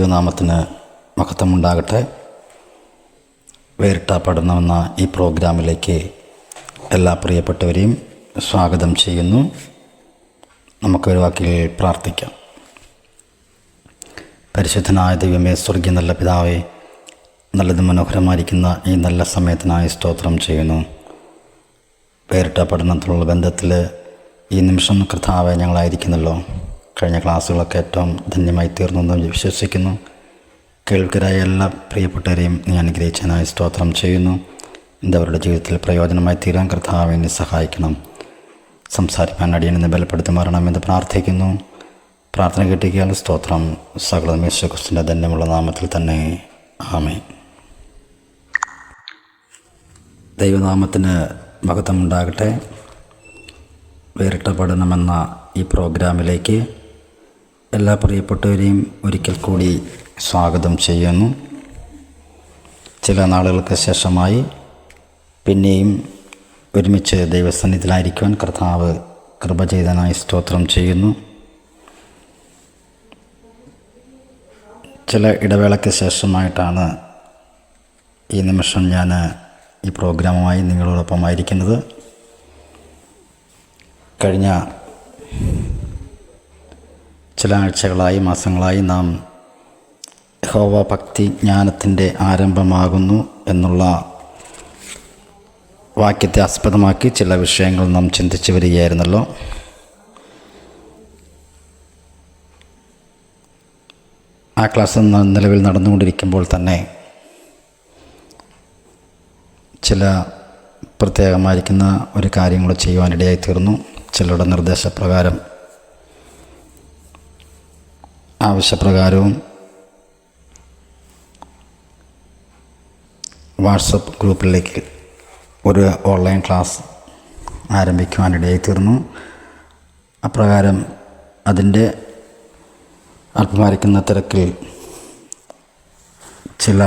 ദൈവനാമത്തിന് മഹത്വമുണ്ടാകട്ടെ. വേറിട്ട പഠനമെന്ന ഈ പ്രോഗ്രാമിലേക്ക് എല്ലാ പ്രിയപ്പെട്ടവരെയും സ്വാഗതം ചെയ്യുന്നു. നമുക്കൊരു വാക്കിൽ പ്രാർത്ഥിക്കാം. പരിശുദ്ധനായ ദൈവമേ, സ്വർഗീയ നല്ല പിതാവേ, നല്ലതും മനോഹരമായിരിക്കുന്ന ഈ നല്ല സമയത്തിനായി സ്തോത്രം ചെയ്യുന്നു. വേറിട്ട പഠനത്തിലുള്ള ബന്ധത്തിൽ ഈ നിമിഷം കർത്താവെ ഞങ്ങളായിരിക്കുന്നല്ലോ. കഴിഞ്ഞ ക്ലാസ്സുകളൊക്കെ ഏറ്റവും ധന്യമായി തീർന്നെന്ന് വിശ്വസിക്കുന്നു. കേൾക്കരായ എല്ലാ പ്രിയപ്പെട്ടവരെയും നീ അനുഗ്രഹിച്ചതിനായി സ്തോത്രം ചെയ്യുന്നു. അവരുടെ ജീവിതത്തിൽ പ്രയോജനമായി തീരാൻ കർത്താവെ എന്നെ സഹായിക്കണം. സംസാരിക്കാൻ അടിയനെന്ന് ബലപ്പെടുത്തി മാറണമെന്ന് പ്രാർത്ഥിക്കുന്നു. പ്രാർത്ഥന കേട്ടിരിക്കാൻ സ്തോത്രം. സകല യേശുക്രിസ്തുവിന്റെ ധന്യമുള്ള നാമത്തിൽ തന്നെ ആമേൻ. ദൈവനാമത്തിന് മഹത്വമുണ്ടാകട്ടെ. വേറിട്ട പഠനമെന്ന ഈ പ്രോഗ്രാമിലേക്ക് എല്ലാ പ്രിയപ്പെട്ടവരെയും ഒരിക്കൽ കൂടി സ്വാഗതം ചെയ്യുന്നു. ചില നാളുകൾക്ക് ശേഷമായി പിന്നെയും ഒരുമിച്ച് ദൈവസന്നിധിയിലായിരിക്കുവാൻ കർത്താവ് കൃപ ചെയ്തതിനായി സ്തോത്രം ചെയ്യുന്നു. ചില ഇടവേളയ്ക്ക് ശേഷമായിട്ടാണ് ഈ നിമിഷം ഞാൻ ഈ പ്രോഗ്രാമുമായി നിങ്ങളോടൊപ്പമായിരിക്കുന്നത്. കഴിഞ്ഞ ചില ആഴ്ചകളായി, മാസങ്ങളായി നാം യഹോവ ഭക്തി ജ്ഞാനത്തിൻ്റെ ആരംഭമാകുന്നു എന്നുള്ള വാക്യത്തെ ആസ്പദമാക്കി ചില വിഷയങ്ങൾ നാം ചിന്തിച്ചു വരികയായിരുന്നല്ലോ. ആ ക്ലാസ് നിലവിൽ നടന്നുകൊണ്ടിരിക്കുമ്പോൾ തന്നെ ചില പ്രത്യേകമായിരിക്കുന്ന ഒരു കാര്യങ്ങൾ ചെയ്യുവാനിടയായി തീർന്നു. ചിലരുടെ നിർദ്ദേശപ്രകാരം, ആവശ്യപ്രകാരവും വാട്സപ്പ് ഗ്രൂപ്പിലേക്ക് ഒരു ഓൺലൈൻ ക്ലാസ് ആരംഭിക്കുവാനിടയായി തീർന്നു. അപ്രകാരം അതിൻ്റെ അല്പമായിരിക്കുന്ന തിരക്കിൽ ചില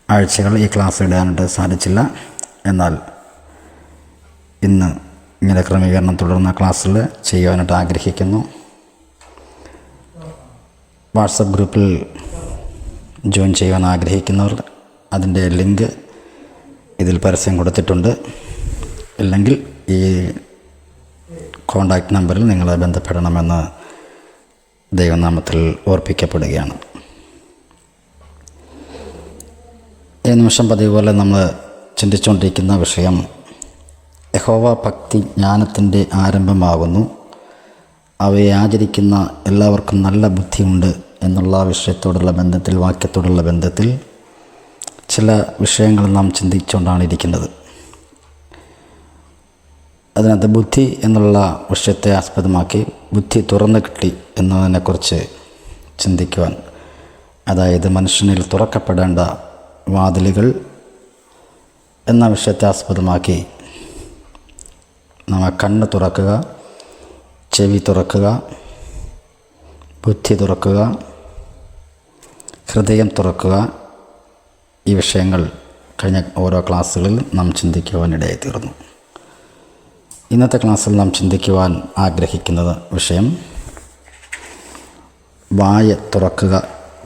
ആഴ്ചകൾ ഈ ക്ലാസ് ഇടാനായിട്ട് സാധിച്ചില്ല. എന്നാൽ ഇന്ന് ഇങ്ങനെ ക്രമീകരണം തുടർന്ന ക്ലാസ്സിൽ ചെയ്യുവാനായിട്ട് ആഗ്രഹിക്കുന്നു. വാട്സപ്പ് ഗ്രൂപ്പിൽ ജോയിൻ ചെയ്യുവാൻ ആഗ്രഹിക്കുന്നവർ അതിൻ്റെ ലിങ്ക് ഇതിൽ പരസ്യം കൊടുത്തിട്ടുണ്ട്. ഇല്ലെങ്കിൽ ഈ കോൺടാക്റ്റ് നമ്പറിൽ നിങ്ങളെ ബന്ധപ്പെടണമെന്ന് ദൈവനാമത്തിൽ ഓർപ്പിക്കപ്പെടുകയാണ്. ഈ നിമിഷം പതിവ് പോലെ നമ്മൾ ചിന്തിച്ചുകൊണ്ടിരിക്കുന്ന വിഷയം യഹോവ ഭക്തി ജ്ഞാനത്തിൻ്റെ ആരംഭമാകുന്നു, അവയെ ആചരിക്കുന്ന എല്ലാവർക്കും നല്ല ബുദ്ധിയുണ്ട് എന്നുള്ള വിഷയത്തോടുള്ള ബന്ധത്തിൽ, വാക്യത്തോടുള്ള ബന്ധത്തിൽ ചില വിഷയങ്ങൾ നാം ചിന്തിച്ചുകൊണ്ടാണ് ഇരിക്കുന്നത്. അതിനകത്ത് ബുദ്ധി എന്നുള്ള വിഷയത്തെ ആസ്പദമാക്കി ബുദ്ധി തുറന്നു കിട്ടി എന്നതിനെക്കുറിച്ച് ചിന്തിക്കുവാൻ, അതായത് മനുഷ്യനിൽ തുറക്കപ്പെടേണ്ട വാതിലുകൾ എന്ന വിഷയത്തെ ആസ്പദമാക്കി നാം കണ്ണ് തുറക്കുക, ചെവി തുറക്കുക, ബുദ്ധി തുറക്കുക, ഹൃദയം തുറക്കുക, ഈ വിഷയങ്ങൾ കഴിഞ്ഞ ഓരോ ക്ലാസ്സുകളിൽ നാം ചിന്തിക്കുവാനിടയായി തീർന്നു. ഇന്നത്തെ ക്ലാസ്സിൽ നാം ചിന്തിക്കുവാൻ ആഗ്രഹിക്കുന്നത് വിഷയം വായ തുറക്കുക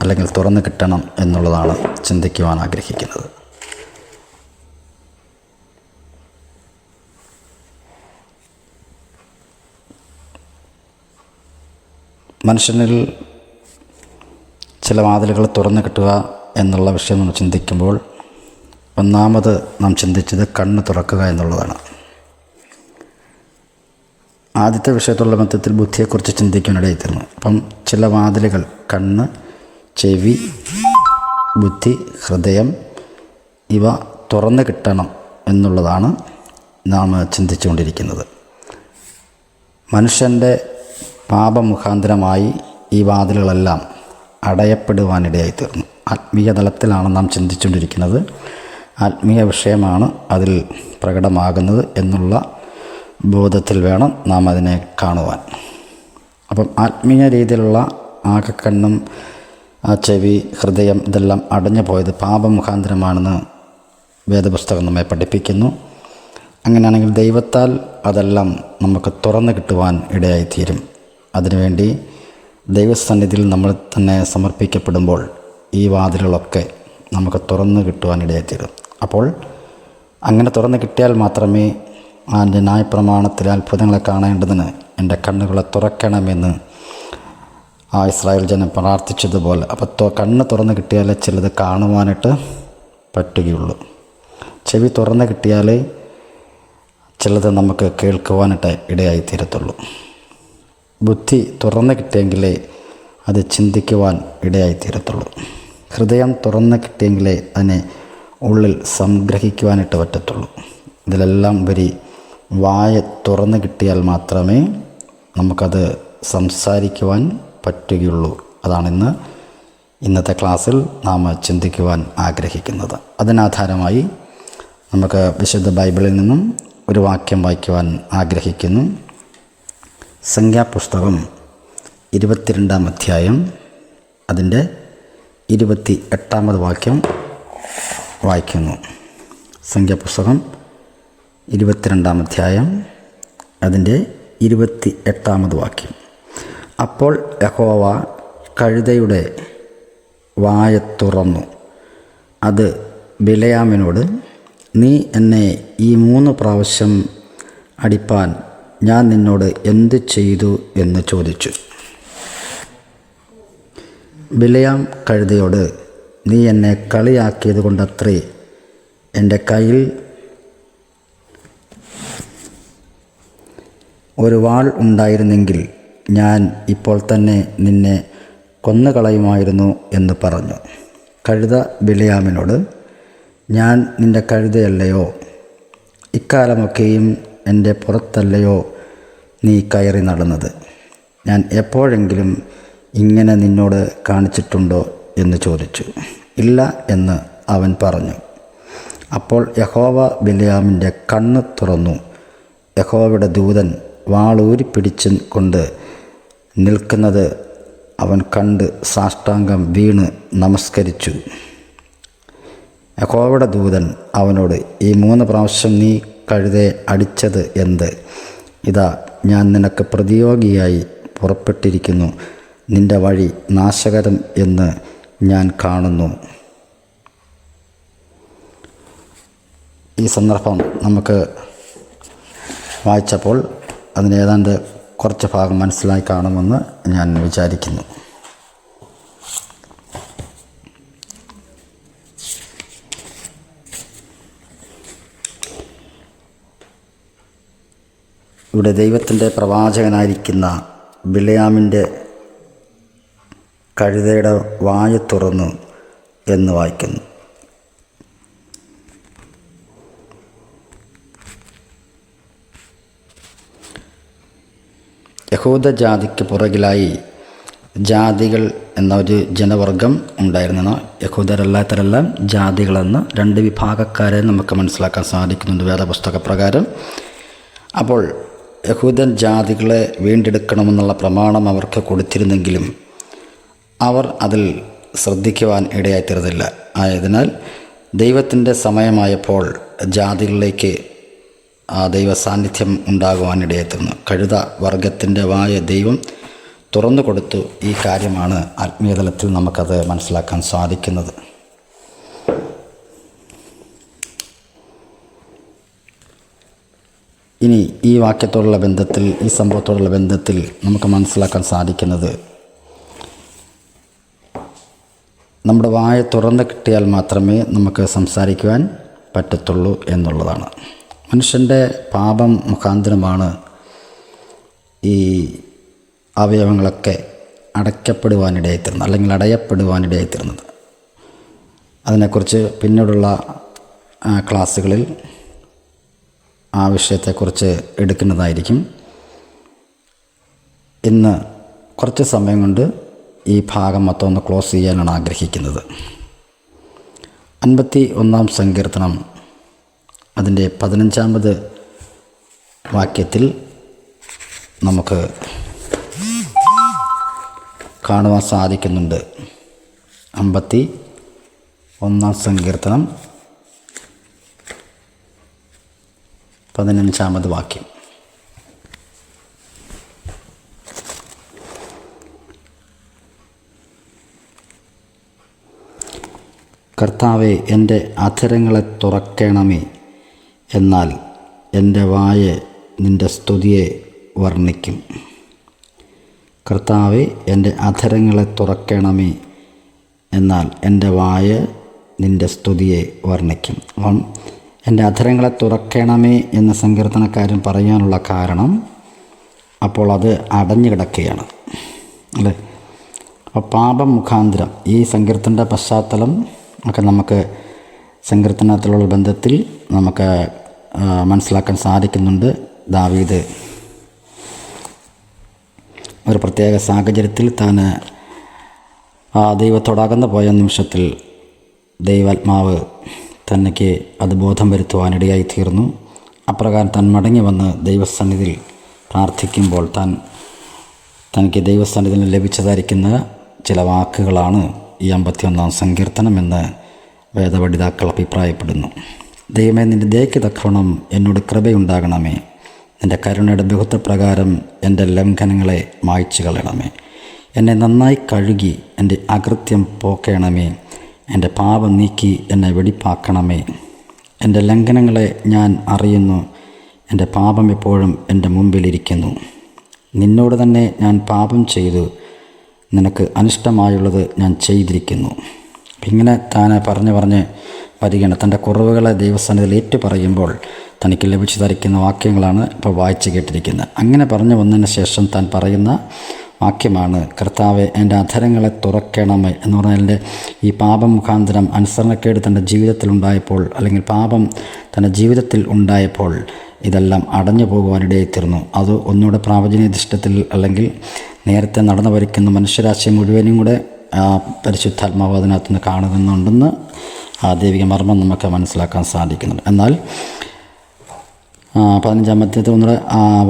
അല്ലെങ്കിൽ തുറന്നു കിട്ടണം എന്നുള്ളതാണ് ചിന്തിക്കുവാൻ ആഗ്രഹിക്കുന്നത്. മനുഷ്യനിൽ ചില വാതിലുകൾ തുറന്നു കിട്ടുക എന്നുള്ള വിഷയം നമ്മൾ ചിന്തിക്കുമ്പോൾ ഒന്നാമത് നാം ചിന്തിച്ചത് കണ്ണ് തുറക്കുക എന്നുള്ളതാണ്. ആദ്യത്തെ വിഷയത്തുള്ള മധ്യത്തിൽ ബുദ്ധിയെക്കുറിച്ച് ചിന്തിക്കാനിടയിൽ തീർന്നു. അപ്പം ചില വാതിലുകൾ കണ്ണ്, ചെവി, ബുദ്ധി, ഹൃദയം ഇവ തുറന്നു കിട്ടണം എന്നുള്ളതാണ് നാം ചിന്തിച്ചുകൊണ്ടിരിക്കുന്നത്. മനുഷ്യൻ്റെ പാപമുഖാന്തരമായി ഈ വാതിലുകളെല്ലാം അടയപ്പെടുവാനിടയായി തീർന്നു. ആത്മീയ തലത്തിലാണ് നാം ചിന്തിച്ചുകൊണ്ടിരിക്കുന്നത്. ആത്മീയ വിഷയമാണ് അതിൽ പ്രകടമാകുന്നത് എന്നുള്ള ബോധത്തിൽ വേണം നാം അതിനെ കാണുവാൻ. അപ്പം ആത്മീയ രീതിയിലുള്ള ആകക്കണ്ണും ചെവി, ഹൃദയം ഇതെല്ലാം അടഞ്ഞു പോയത് പാപമുഖാന്തരമാണെന്ന് വേദപുസ്തകം നമ്മെ പഠിപ്പിക്കുന്നു. അങ്ങനെയാണെങ്കിൽ ദൈവത്താൽ അതെല്ലാം നമുക്ക് തുറന്നു കിട്ടുവാൻ ഇടയായിത്തീരും. അതിനുവേണ്ടി ദൈവസന്നിധിയിൽ നമ്മൾ തന്നെ സമർപ്പിക്കപ്പെടുമ്പോൾ ഈ വാതിലുകളൊക്കെ നമുക്ക് തുറന്നു കിട്ടുവാനിടയായിത്തീരും. അപ്പോൾ അങ്ങനെ തുറന്നു കിട്ടിയാൽ മാത്രമേ അതിൻ്റെ ന്യായപ്രമാണത്തിലെ അത്ഭുതങ്ങളെ കാണേണ്ടതിന് എൻ്റെ കണ്ണുകളെ തുറക്കണമെന്ന് ആ ഇസ്രായേൽ ജനം പ്രാർത്ഥിച്ചതുപോലെ. അപ്പോൾ കണ്ണ് തുറന്ന് കിട്ടിയാലേ ചിലത് കാണുവാനായിട്ട് പറ്റുകയുള്ളൂ. ചെവി തുറന്ന് കിട്ടിയാലേ ചിലത് നമുക്ക് കേൾക്കുവാനായിട്ട് ഇടയായിത്തീരത്തുള്ളൂ. ബുദ്ധി തുറന്ന് കിട്ടിയെങ്കിലേ അത് ചിന്തിക്കുവാൻ ഇടയായിത്തീരത്തുള്ളൂ. ഹൃദയം തുറന്ന് കിട്ടിയെങ്കിലേ അതിനെ ഉള്ളിൽ സംഗ്രഹിക്കുവാനായിട്ട് പറ്റത്തുള്ളൂ. ഇതിലെല്ലാം ഉപരി വായ തുറന്ന് കിട്ടിയാൽ മാത്രമേ നമുക്കത് സംസാരിക്കുവാൻ പറ്റുകയുള്ളൂ. അതാണ് ഇന്നത്തെ ക്ലാസ്സിൽ നാം ചിന്തിക്കുവാൻ ആഗ്രഹിക്കുന്നത്. അതിനാധാരമായി നമുക്ക് വിശുദ്ധ ബൈബിളിൽ നിന്നും ഒരു വാക്യം വായിക്കുവാൻ ആഗ്രഹിക്കുന്നു. സംഖ്യാപുസ്തകം 22-ാം അധ്യായം അതിൻ്റെ 28-ാമത് വാക്യം വായിക്കുന്നു. സംഖ്യാപുസ്തകം 22-ാം അധ്യായം അതിൻ്റെ 28-ാമത് വാക്യം. അപ്പോൾ യഹോവ കഴുതയുടെ വായ തുറന്നു. അത് ബിലെയാമിനോട്, നീ എന്നെ ഈ 3 പ്രാവശ്യം അടിപ്പാൻ ഞാൻ നിന്നോട് എന്ത് ചെയ്തു എന്ന് ചോദിച്ചു. ബിലെയാം കഴുതയോട്, നീ എന്നെ കളിയാക്കിയത് കൊണ്ടത്രേ എൻ്റെ കയ്യിൽ ഒരു വാൾ ഉണ്ടായിരുന്നെങ്കിൽ ഞാൻ ഇപ്പോൾ തന്നെ നിന്നെ കൊന്നുകളയുമായിരുന്നു എന്ന് പറഞ്ഞു. കഴുത ബിലെയാമിനോട്, ഞാൻ നിൻ്റെ കഴുതയല്ലയോ? ഇക്കാലമൊക്കെയും എൻ്റെ പുറത്തല്ലയോ നീ കയറി നടന്നത്? ഞാൻ എപ്പോഴെങ്കിലും ഇങ്ങനെ നിന്നോട് കാണിച്ചിട്ടുണ്ടോ എന്ന് ചോദിച്ചു. ഇല്ല എന്ന് അവൻ പറഞ്ഞു. അപ്പോൾ യഹോവ ബിലെയാമിൻ്റെ കണ്ണ് തുറന്നു. യഹോവയുടെ ദൂതൻ വാളൂരിപ്പിടിച്ച് കൊണ്ട് നിൽക്കുന്നത് അവൻ കണ്ട് സാഷ്ടാംഗം വീണ് നമസ്കരിച്ചു. യഹോവയുടെ ദൂതൻ അവനോട്, ഈ 3 പ്രാവശ്യം നീ കഴുതയെ അടിച്ചത് എന്ത്? ഇതാ, ഞാൻ നിനക്ക് പ്രതിയോഗിയായി പുറപ്പെട്ടിരിക്കുന്നു. നിൻ്റെ വഴി നാശകരം എന്ന് ഞാൻ കാണുന്നു. ഈ സന്ദർഭം നമുക്ക് വായിച്ചപ്പോൾ അതിനേതാണ്ട് കുറച്ച് ഭാഗം മനസ്സിലായി കാണുമെന്ന് ഞാൻ വിചാരിക്കുന്നു. ഇവിടെ ദൈവത്തിൻ്റെ പ്രവാചകനായിരിക്കുന്ന ബിലെയാമിൻ്റെ കഴുതയുടെ വായ തുറന്നു എന്ന് വായിക്കുന്നു. യഹൂദ ജാതിക്ക് പുറകിലായി ജാതികൾ എന്ന ഒരു ജനവർഗം ഉണ്ടായിരുന്നു. യഹൂദരല്ലാത്തരെല്ലാം ജാതികളെന്ന് 2 വിഭാഗക്കാരെ നമുക്ക് മനസ്സിലാക്കാൻ സാധിക്കുന്നുണ്ട് വേദപുസ്തക പ്രകാരം. അപ്പോൾ യഹൂദൻ ജാതികളെ വീണ്ടെടുക്കണമെന്നുള്ള പ്രമാണം അവർക്ക് കൊടുത്തിരുന്നെങ്കിലും അവർ അതിൽ ശ്രദ്ധിക്കുവാൻ ഇടയായിത്തീർന്നില്ല. ആയതിനാൽ ദൈവത്തിൻ്റെ സമയമായപ്പോൾ ജാതികളിലേക്ക് ആ ദൈവ സാന്നിധ്യം ഉണ്ടാകുവാനിടയായിത്തീർന്നു. കഴുത വർഗത്തിൻ്റെ വായ ദൈവം തുറന്നു കൊടുത്തു. ഈ കാര്യമാണ് ആത്മീയതലത്തിൽ നമുക്കത് മനസ്സിലാക്കാൻ സാധിക്കുന്നത്. ഇനി ഈ വാക്യത്തോടുള്ള ബന്ധത്തിൽ, ഈ സംഭവത്തോടുള്ള ബന്ധത്തിൽ നമുക്ക് മനസ്സിലാക്കാൻ സാധിക്കുന്നത്, നമ്മുടെ വായ തുറന്ന് കിട്ടിയാൽ മാത്രമേ നമുക്ക് സംസാരിക്കുവാൻ പറ്റത്തുള്ളൂ എന്നുള്ളതാണ്. മനുഷ്യൻ്റെ പാപം മുഖാന്തരമാണ് ഈ അവയവങ്ങളൊക്കെ അടയ്ക്കപ്പെടുവാനിടയായിത്തീർന്നത്, അല്ലെങ്കിൽ അടയപ്പെടുവാനിടയായിത്തീർന്നത്. അതിനെക്കുറിച്ച് പിന്നീടുള്ള ക്ലാസ്സുകളിൽ ആ വിഷയത്തെക്കുറിച്ച് എടുക്കുന്നതായിരിക്കും. ഇന്ന് കുറച്ച് സമയം കൊണ്ട് ഈ ഭാഗം മൊത്തം ഒന്ന് ക്ലോസ് ചെയ്യാനാണ് ആഗ്രഹിക്കുന്നത്. 51-ാം സങ്കീർത്തനം അതിൻ്റെ 15-ാമത് വാക്യത്തിൽ നമുക്ക് കാണുവാൻ സാധിക്കുന്നുണ്ട്. 51-ാം സങ്കീർത്തനം 15-ാമത് വാക്യം. കർത്താവെ, എൻ്റെ അധരങ്ങളെ തുറക്കണമേ, എന്നാൽ എൻ്റെ വായ നിൻ്റെ സ്തുതിയെ വർണ്ണിക്കും. കർത്താവെ, എൻ്റെ അധരങ്ങളെ തുറക്കണമേ, എന്നാൽ എൻ്റെ വായ നിൻ്റെ സ്തുതിയെ വർണ്ണിക്കും. അപ്പം എൻ്റെ അധരങ്ങളെ തുറക്കണമേ എന്ന സങ്കീർത്തനക്കാരൻ പറയാനുള്ള കാരണം അപ്പോൾ അത് അടഞ്ഞു കിടക്കുകയാണ് അല്ലേ. അപ്പോൾ പാപം മുഖാന്തരം ഈ സങ്കീർത്തൻ്റെ പശ്ചാത്തലം ഒക്കെ നമുക്ക് സങ്കീർത്തനത്തിലുള്ള ബന്ധത്തിൽ നമുക്ക് മനസ്സിലാക്കാൻ സാധിക്കുന്നുണ്ട്. ദാവീദ് ഒരു പ്രത്യേക സാഹചര്യത്തിൽ താൻ ദൈവത്തോടകന്നു പോയ നിമിഷത്തിൽ ദൈവാത്മാവ് തനിക്ക് അത് ബോധം വരുത്തുവാനിടയായി തീർന്നു. അപ്രകാരം താൻ മടങ്ങി വന്ന് ദൈവസന്നിധിയിൽ പ്രാർത്ഥിക്കുമ്പോൾ തനിക്ക് ദൈവസന്നിധിയിൽ ലഭിച്ചതായിരിക്കുന്ന ചില വാക്കുകളാണ് ഈ 51-ാം സങ്കീർത്തനം എന്ന് വേദപണ്ഡിതാക്കൾ അഭിപ്രായപ്പെടുന്നു. ദൈവമേ, നിൻ്റെ ദയയ്ക്ക് തക്കവണ്ണം എന്നോട് കൃപയുണ്ടാകണമേ. നിൻ്റെ കരുണയുടെ ബഹുത്വപ്രകാരം എൻ്റെ ലംഘനങ്ങളെ മായ്ച്ചു കളയണമേ. എന്നെ നന്നായി കഴുകി എൻ്റെ അകൃത്യം പോക്കണമേ. എൻ്റെ പാപം നീക്കി എന്നെ വെടിപ്പാക്കണമേ. എൻ്റെ ലംഘനങ്ങളെ ഞാൻ അറിയുന്നു. എൻ്റെ പാപം എപ്പോഴും എൻ്റെ മുമ്പിലിരിക്കുന്നു. നിന്നോട് തന്നെ ഞാൻ പാപം ചെയ്തു. നിനക്ക് അനിഷ്ടമായുള്ളത് ഞാൻ ചെയ്തിരിക്കുന്നു. ഇങ്ങനെ താൻ പറഞ്ഞ് വരികയാണ്. തൻ്റെ കുറവുകളെ ദൈവസന്നിധിയിൽ ഏറ്റു പറയുമ്പോൾ തനിക്ക് ലഭിച്ചു ധരിക്കുന്ന വാക്യങ്ങളാണ് ഇപ്പോൾ വായിച്ചു കേട്ടിരിക്കുന്നത്. അങ്ങനെ പറഞ്ഞു വന്നതിന് ശേഷം താൻ പറയുന്ന വാക്യമാണ്, കർത്താവെ, എൻ്റെ അധരങ്ങളെ തുറക്കണമേ എന്ന് പറഞ്ഞാൽ എൻ്റെ ഈ പാപം മുഖാന്തരം അനുസരണക്കേട് തൻ്റെ ജീവിതത്തിൽ ഉണ്ടായപ്പോൾ, അല്ലെങ്കിൽ പാപം തൻ്റെ ജീവിതത്തിൽ ഉണ്ടായപ്പോൾ ഇതെല്ലാം അടഞ്ഞു പോകുവാനിടയായി തീർന്നു. അത് ഒന്നുകൂടെ പ്രാവചനികധിഷ്ഠത്തിൽ അല്ലെങ്കിൽ നേരത്തെ നടന്നു വരിക്കുന്ന മനുഷ്യരാശി മുഴുവനും കൂടെ പരിശുദ്ധാത്മാവ് അതിനകത്തുനിന്ന് കാണുന്നുണ്ടെന്ന് ആ ദൈവിക മർമ്മം നമുക്ക് മനസ്സിലാക്കാൻ സാധിക്കുന്നുണ്ട്. എന്നാൽ 15-ാം അധ്യായത്തിൽ ഒന്നുകൂടെ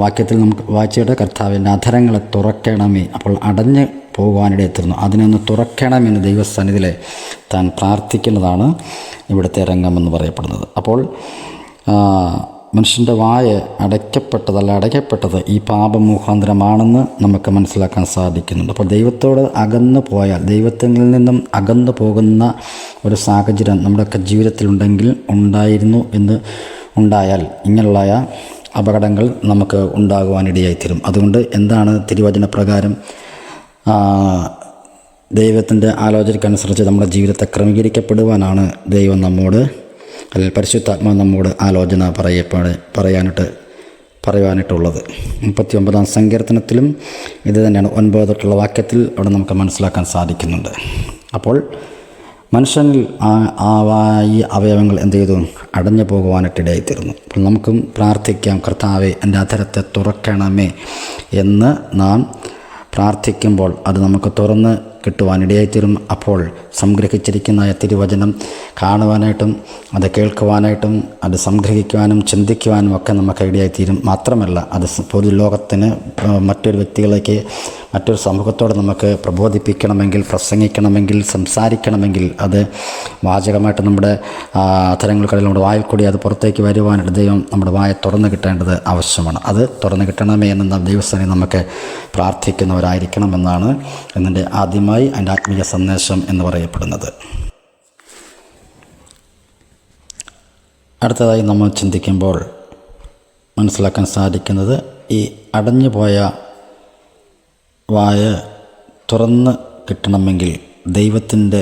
വാക്യത്തിൽ നമുക്ക് വായിച്ചിട്ട്, കർത്താവിൻ്റെ അധരങ്ങളെ തുറക്കണമേ. അപ്പോൾ അടഞ്ഞ് പോകുവാനിടയിൽ എത്തുന്നു. അതിനൊന്ന് തുറക്കണമെന്ന് ദൈവസന്നിധിയിലെ താൻ പ്രാർത്ഥിക്കുന്നതാണ് ഇവിടുത്തെ രംഗമെന്ന് പറയപ്പെടുന്നത്. അപ്പോൾ മനുഷ്യൻ്റെ വായ അടയ്ക്കപ്പെട്ടത് ഈ പാപം മുഖാന്തരമാണെന്ന് നമുക്ക് മനസ്സിലാക്കാൻ സാധിക്കുന്നുണ്ട്. അപ്പോൾ ദൈവത്തോട് അകന്നു പോയാൽ, ദൈവത്തിൽ നിന്നും അകന്നു പോകുന്ന ഒരു സാഹചര്യം നമ്മുടെയൊക്കെ ജീവിതത്തിലുണ്ടെങ്കിൽ ഉണ്ടായാൽ ഇങ്ങനെയുള്ള അപകടങ്ങൾ നമുക്ക് ഉണ്ടാകുവാനിടയായിത്തീരും. അതുകൊണ്ട് എന്താണ് തിരുവചന പ്രകാരം ദൈവത്തിൻ്റെ ആലോചനയ്ക്കനുസരിച്ച് നമ്മുടെ ജീവിതത്തെ ക്രമീകരിക്കപ്പെടുവാനാണ് ദൈവം നമ്മോട്, അല്ലെങ്കിൽ പരിശുദ്ധാത്മാവ് നമ്മോട് ആലോചന പറയുവാനായിട്ടുള്ളത്. 39-ാം സങ്കീർത്തനത്തിലും ഇത് തന്നെയാണ്. 9 തൊട്ടുള്ള വാക്യത്തിൽ അവിടെ നമുക്ക് മനസ്സിലാക്കാൻ സാധിക്കുന്നുണ്ട്. അപ്പോൾ മനുഷ്യനിൽ ഈ അവയവങ്ങൾ എന്ത് ചെയ്തു? അടഞ്ഞു പോകുവാനായിട്ടിടയായിത്തീർന്നു. അപ്പോൾ നമുക്കും പ്രാർത്ഥിക്കാം, കർത്താവെ, എൻ്റെ അധരത്തെ തുറക്കണമേ എന്ന് നാം പ്രാർത്ഥിക്കുമ്പോൾ അത് നമുക്ക് തുറന്ന് കിട്ടുവാനിടയായിത്തീരും. അപ്പോൾ സംഗ്രഹിച്ചിരിക്കുന്ന തിരുവചനം കാണുവാനായിട്ടും അത് കേൾക്കുവാനായിട്ടും അത് സംഗ്രഹിക്കുവാനും ചിന്തിക്കുവാനും ഒക്കെ നമുക്ക് ഇടയായിത്തീരും. മാത്രമല്ല, അത് പൊതുലോകത്തിന്, മറ്റൊരു വ്യക്തികളിലേക്ക്, മറ്റൊരു സമൂഹത്തോട് നമുക്ക് പ്രബോധിപ്പിക്കണമെങ്കിൽ, പ്രസംഗിക്കണമെങ്കിൽ, സംസാരിക്കണമെങ്കിൽ അത് വാചകമായിട്ട് നമ്മുടെ അധരങ്ങൾക്കിടയിൽ നമ്മുടെ വായിൽ കൂടി അത് പുറത്തേക്ക് വരുവാനായിട്ട് ദൈവം നമ്മുടെ വായ തുറന്നു കിട്ടേണ്ടത് ആവശ്യമാണ്. അത് തുറന്നു കിട്ടണമേ എന്ന് നാം ദൈവസന്നിധി നമുക്ക് പ്രാർത്ഥിക്കുന്നവരായിരിക്കണമെന്നാണ് എന്നതിൻ്റെ ആദ്യമായി അതിൻ്റെ ആത്മീയ സന്ദേശം എന്ന് പറയപ്പെടുന്നത്. അടുത്തതായി നമ്മൾ ചിന്തിക്കുമ്പോൾ മനസ്സിലാക്കാൻ സാധിക്കുന്നത്, ഈ അടഞ്ഞുപോയ വായ തുറന്ന് കിട്ടണമെങ്കിൽ ദൈവത്തിൻ്റെ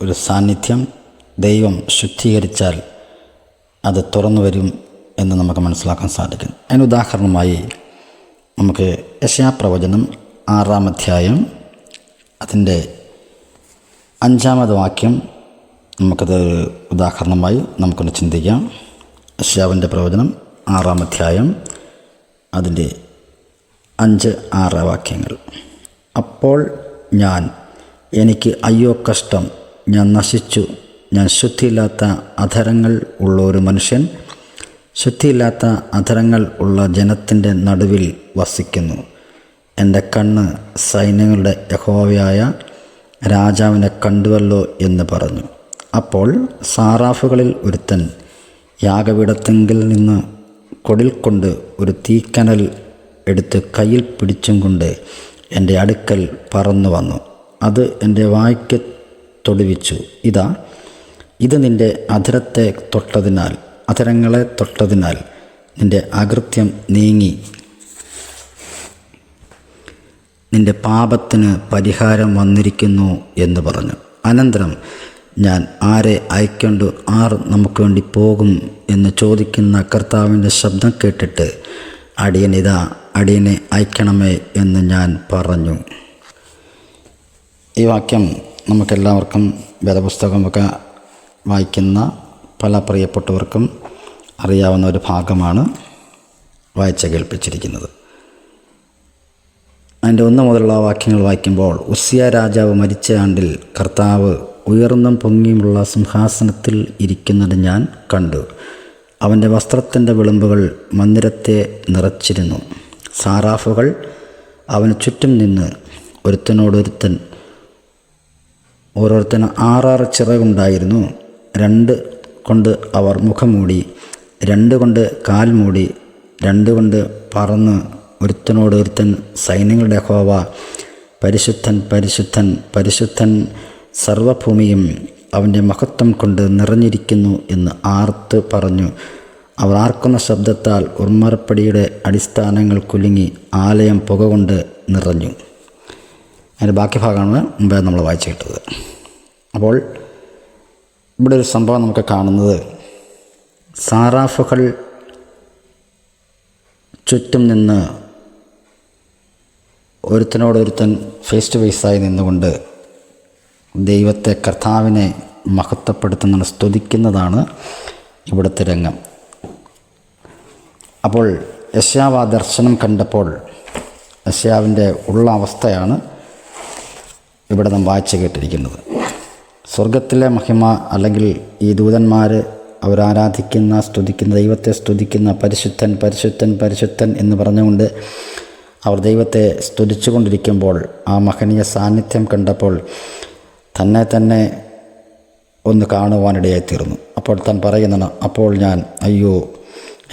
ഒരു സാന്നിധ്യം, ദൈവം ശുദ്ധീകരിച്ചാൽ അത് തുറന്നു വരും എന്ന് നമുക്ക് മനസ്സിലാക്കാൻ സാധിക്കും. അതിന് ഉദാഹരണമായി നമുക്ക് യെശയ്യാപ്രവചനം 6-ാം അധ്യായം അതിൻ്റെ 5-ാമത് വാക്യം നമുക്കത് ഉദാഹരണമായി നമുക്കൊന്ന് ചിന്തിക്കാം. യെശയ്യാവിൻ്റെ പ്രവചനം 6-ാം അധ്യായം അതിൻ്റെ 5-6 വാക്യങ്ങൾ. അപ്പോൾ എനിക്ക് അയ്യോ കഷ്ടം, ഞാൻ നശിച്ചു, ഞാൻ ശുദ്ധിയില്ലാത്ത അധരങ്ങൾ ഉള്ള ഒരു മനുഷ്യൻ, ശുദ്ധിയില്ലാത്ത അധരങ്ങൾ ഉള്ള ജനത്തിൻ്റെ നടുവിൽ വസിക്കുന്നു. എൻ്റെ കണ്ണ് സൈന്യങ്ങളുടെ യഹോവയായ രാജാവിനെ കണ്ടുവല്ലോ എന്ന് പറഞ്ഞു. അപ്പോൾ സാറാഫുകളിൽ ഒരുത്തൻ യാഗപീഠത്തിങ്കിൽ നിന്ന് കൊടിൽ കൊണ്ട് ഒരു തീക്കനൽ എടുത്ത് കയ്യിൽ പിടിച്ചും കൊണ്ട് എൻ്റെ അടുക്കൽ പറന്നു വന്നു. അത് എൻ്റെ വായ്ക്ക് തൊടുവിച്ചു. ഇതാ, ഇത് നിൻ്റെ അധരങ്ങളെ തൊട്ടതിനാൽ നിൻ്റെ അകൃത്യം നീങ്ങി, നിൻ്റെ പാപത്തിന് പരിഹാരം വന്നിരിക്കുന്നു എന്ന് പറഞ്ഞു. അനന്തരം ഞാൻ ആരെ അയക്കൊണ്ട് ആർ നമുക്ക് വേണ്ടി പോകും എന്ന് ചോദിക്കുന്ന കർത്താവിൻ്റെ ശബ്ദം കേട്ടിട്ട് അടിയനെ അയക്കണമേ എന്ന് ഞാൻ പറഞ്ഞു. ഈ വാക്യം നമുക്കെല്ലാവർക്കും വേദപുസ്തകമൊക്കെ വായിക്കുന്ന പല പ്രിയപ്പെട്ടവർക്കും അറിയാവുന്ന ഒരു ഭാഗമാണ് വായിച്ച് കേൾപ്പിച്ചിരിക്കുന്നത്. അതിൻ്റെ 1 മുതലുള്ള വാക്യങ്ങൾ വായിക്കുമ്പോൾ, ഉസ്സിയ രാജാവ് മരിച്ച ആണ്ടിൽ കർത്താവ് ഉയർന്നും പൊങ്ങിയുമുള്ള സിംഹാസനത്തിൽ ഇരിക്കുന്നത് ഞാൻ കണ്ടു. അവൻ്റെ വസ്ത്രത്തിൻ്റെ വിളുമ്പുകൾ മന്ദിരത്തെ നിറച്ചിരുന്നു. സാറാഫുകൾ അവന് ചുറ്റും നിന്ന് ഓരോരുത്തന് 6 ചിറകുണ്ടായിരുന്നു. 2 കൊണ്ട് അവർ മുഖം മൂടി, 2 കൊണ്ട് കാൽ മൂടി, 2 കൊണ്ട് പറന്ന് ഒരുത്തൻ സൈന്യങ്ങളുടെ യഹോവ പരിശുദ്ധൻ പരിശുദ്ധൻ പരിശുദ്ധൻ, സർവഭൂമിയും അവൻ്റെ മഹത്വം കൊണ്ട് നിറഞ്ഞിരിക്കുന്നു എന്ന് ആർത്ത് പറഞ്ഞു. അവർ ആർക്കുന്ന ശബ്ദത്താൽ ഉർമ്മറപ്പടിയുടെ അടിസ്ഥാനങ്ങൾ കുലുങ്ങി, ആലയം പുക കൊണ്ട് നിറഞ്ഞു. അതിൻ്റെ ബാക്കി ഭാഗമാണ് മുമ്പേ നമ്മൾ വായിച്ചു കേട്ടത്. അപ്പോൾ ഇവിടെ ഒരു സംഭവം നമുക്ക് കാണുന്നത്, സാറാഫുകൾ ചുറ്റും നിന്ന് ഒരുത്തനോടൊരുത്തൻ ഫേസ് ടു ഫേസായി നിന്നുകൊണ്ട് ദൈവത്തെ, കർത്താവിനെ മഹത്വപ്പെടുത്തുന്ന സ്തുതിക്കുന്നതാണ് ഇവിടുത്തെ രംഗം. അപ്പോൾ യെശയ്യാവ് ആ ദർശനം കണ്ടപ്പോൾ യെശയ്യാവിൻ്റെ ഉള്ള അവസ്ഥയാണ് ഇവിടെ നാം വായിച്ചു കേട്ടിരിക്കുന്നത്. സ്വർഗത്തിലെ മഹിമ, അല്ലെങ്കിൽ ഈ ദൂതന്മാർ അവരാരാധിക്കുന്ന, സ്തുതിക്കുന്ന, ദൈവത്തെ സ്തുതിക്കുന്ന പരിശുദ്ധൻ പരിശുദ്ധൻ പരിശുദ്ധൻ എന്ന് പറഞ്ഞുകൊണ്ട് അവർ ദൈവത്തെ സ്തുതിച്ചു കൊണ്ടിരിക്കുമ്പോൾ ആ മഹനീയ സാന്നിധ്യം കണ്ടപ്പോൾ തന്നെ ഒന്ന് കാണുവാനിടയായിത്തീർന്നു. അപ്പോൾ താൻ പറയുന്നതാണ്, അപ്പോൾ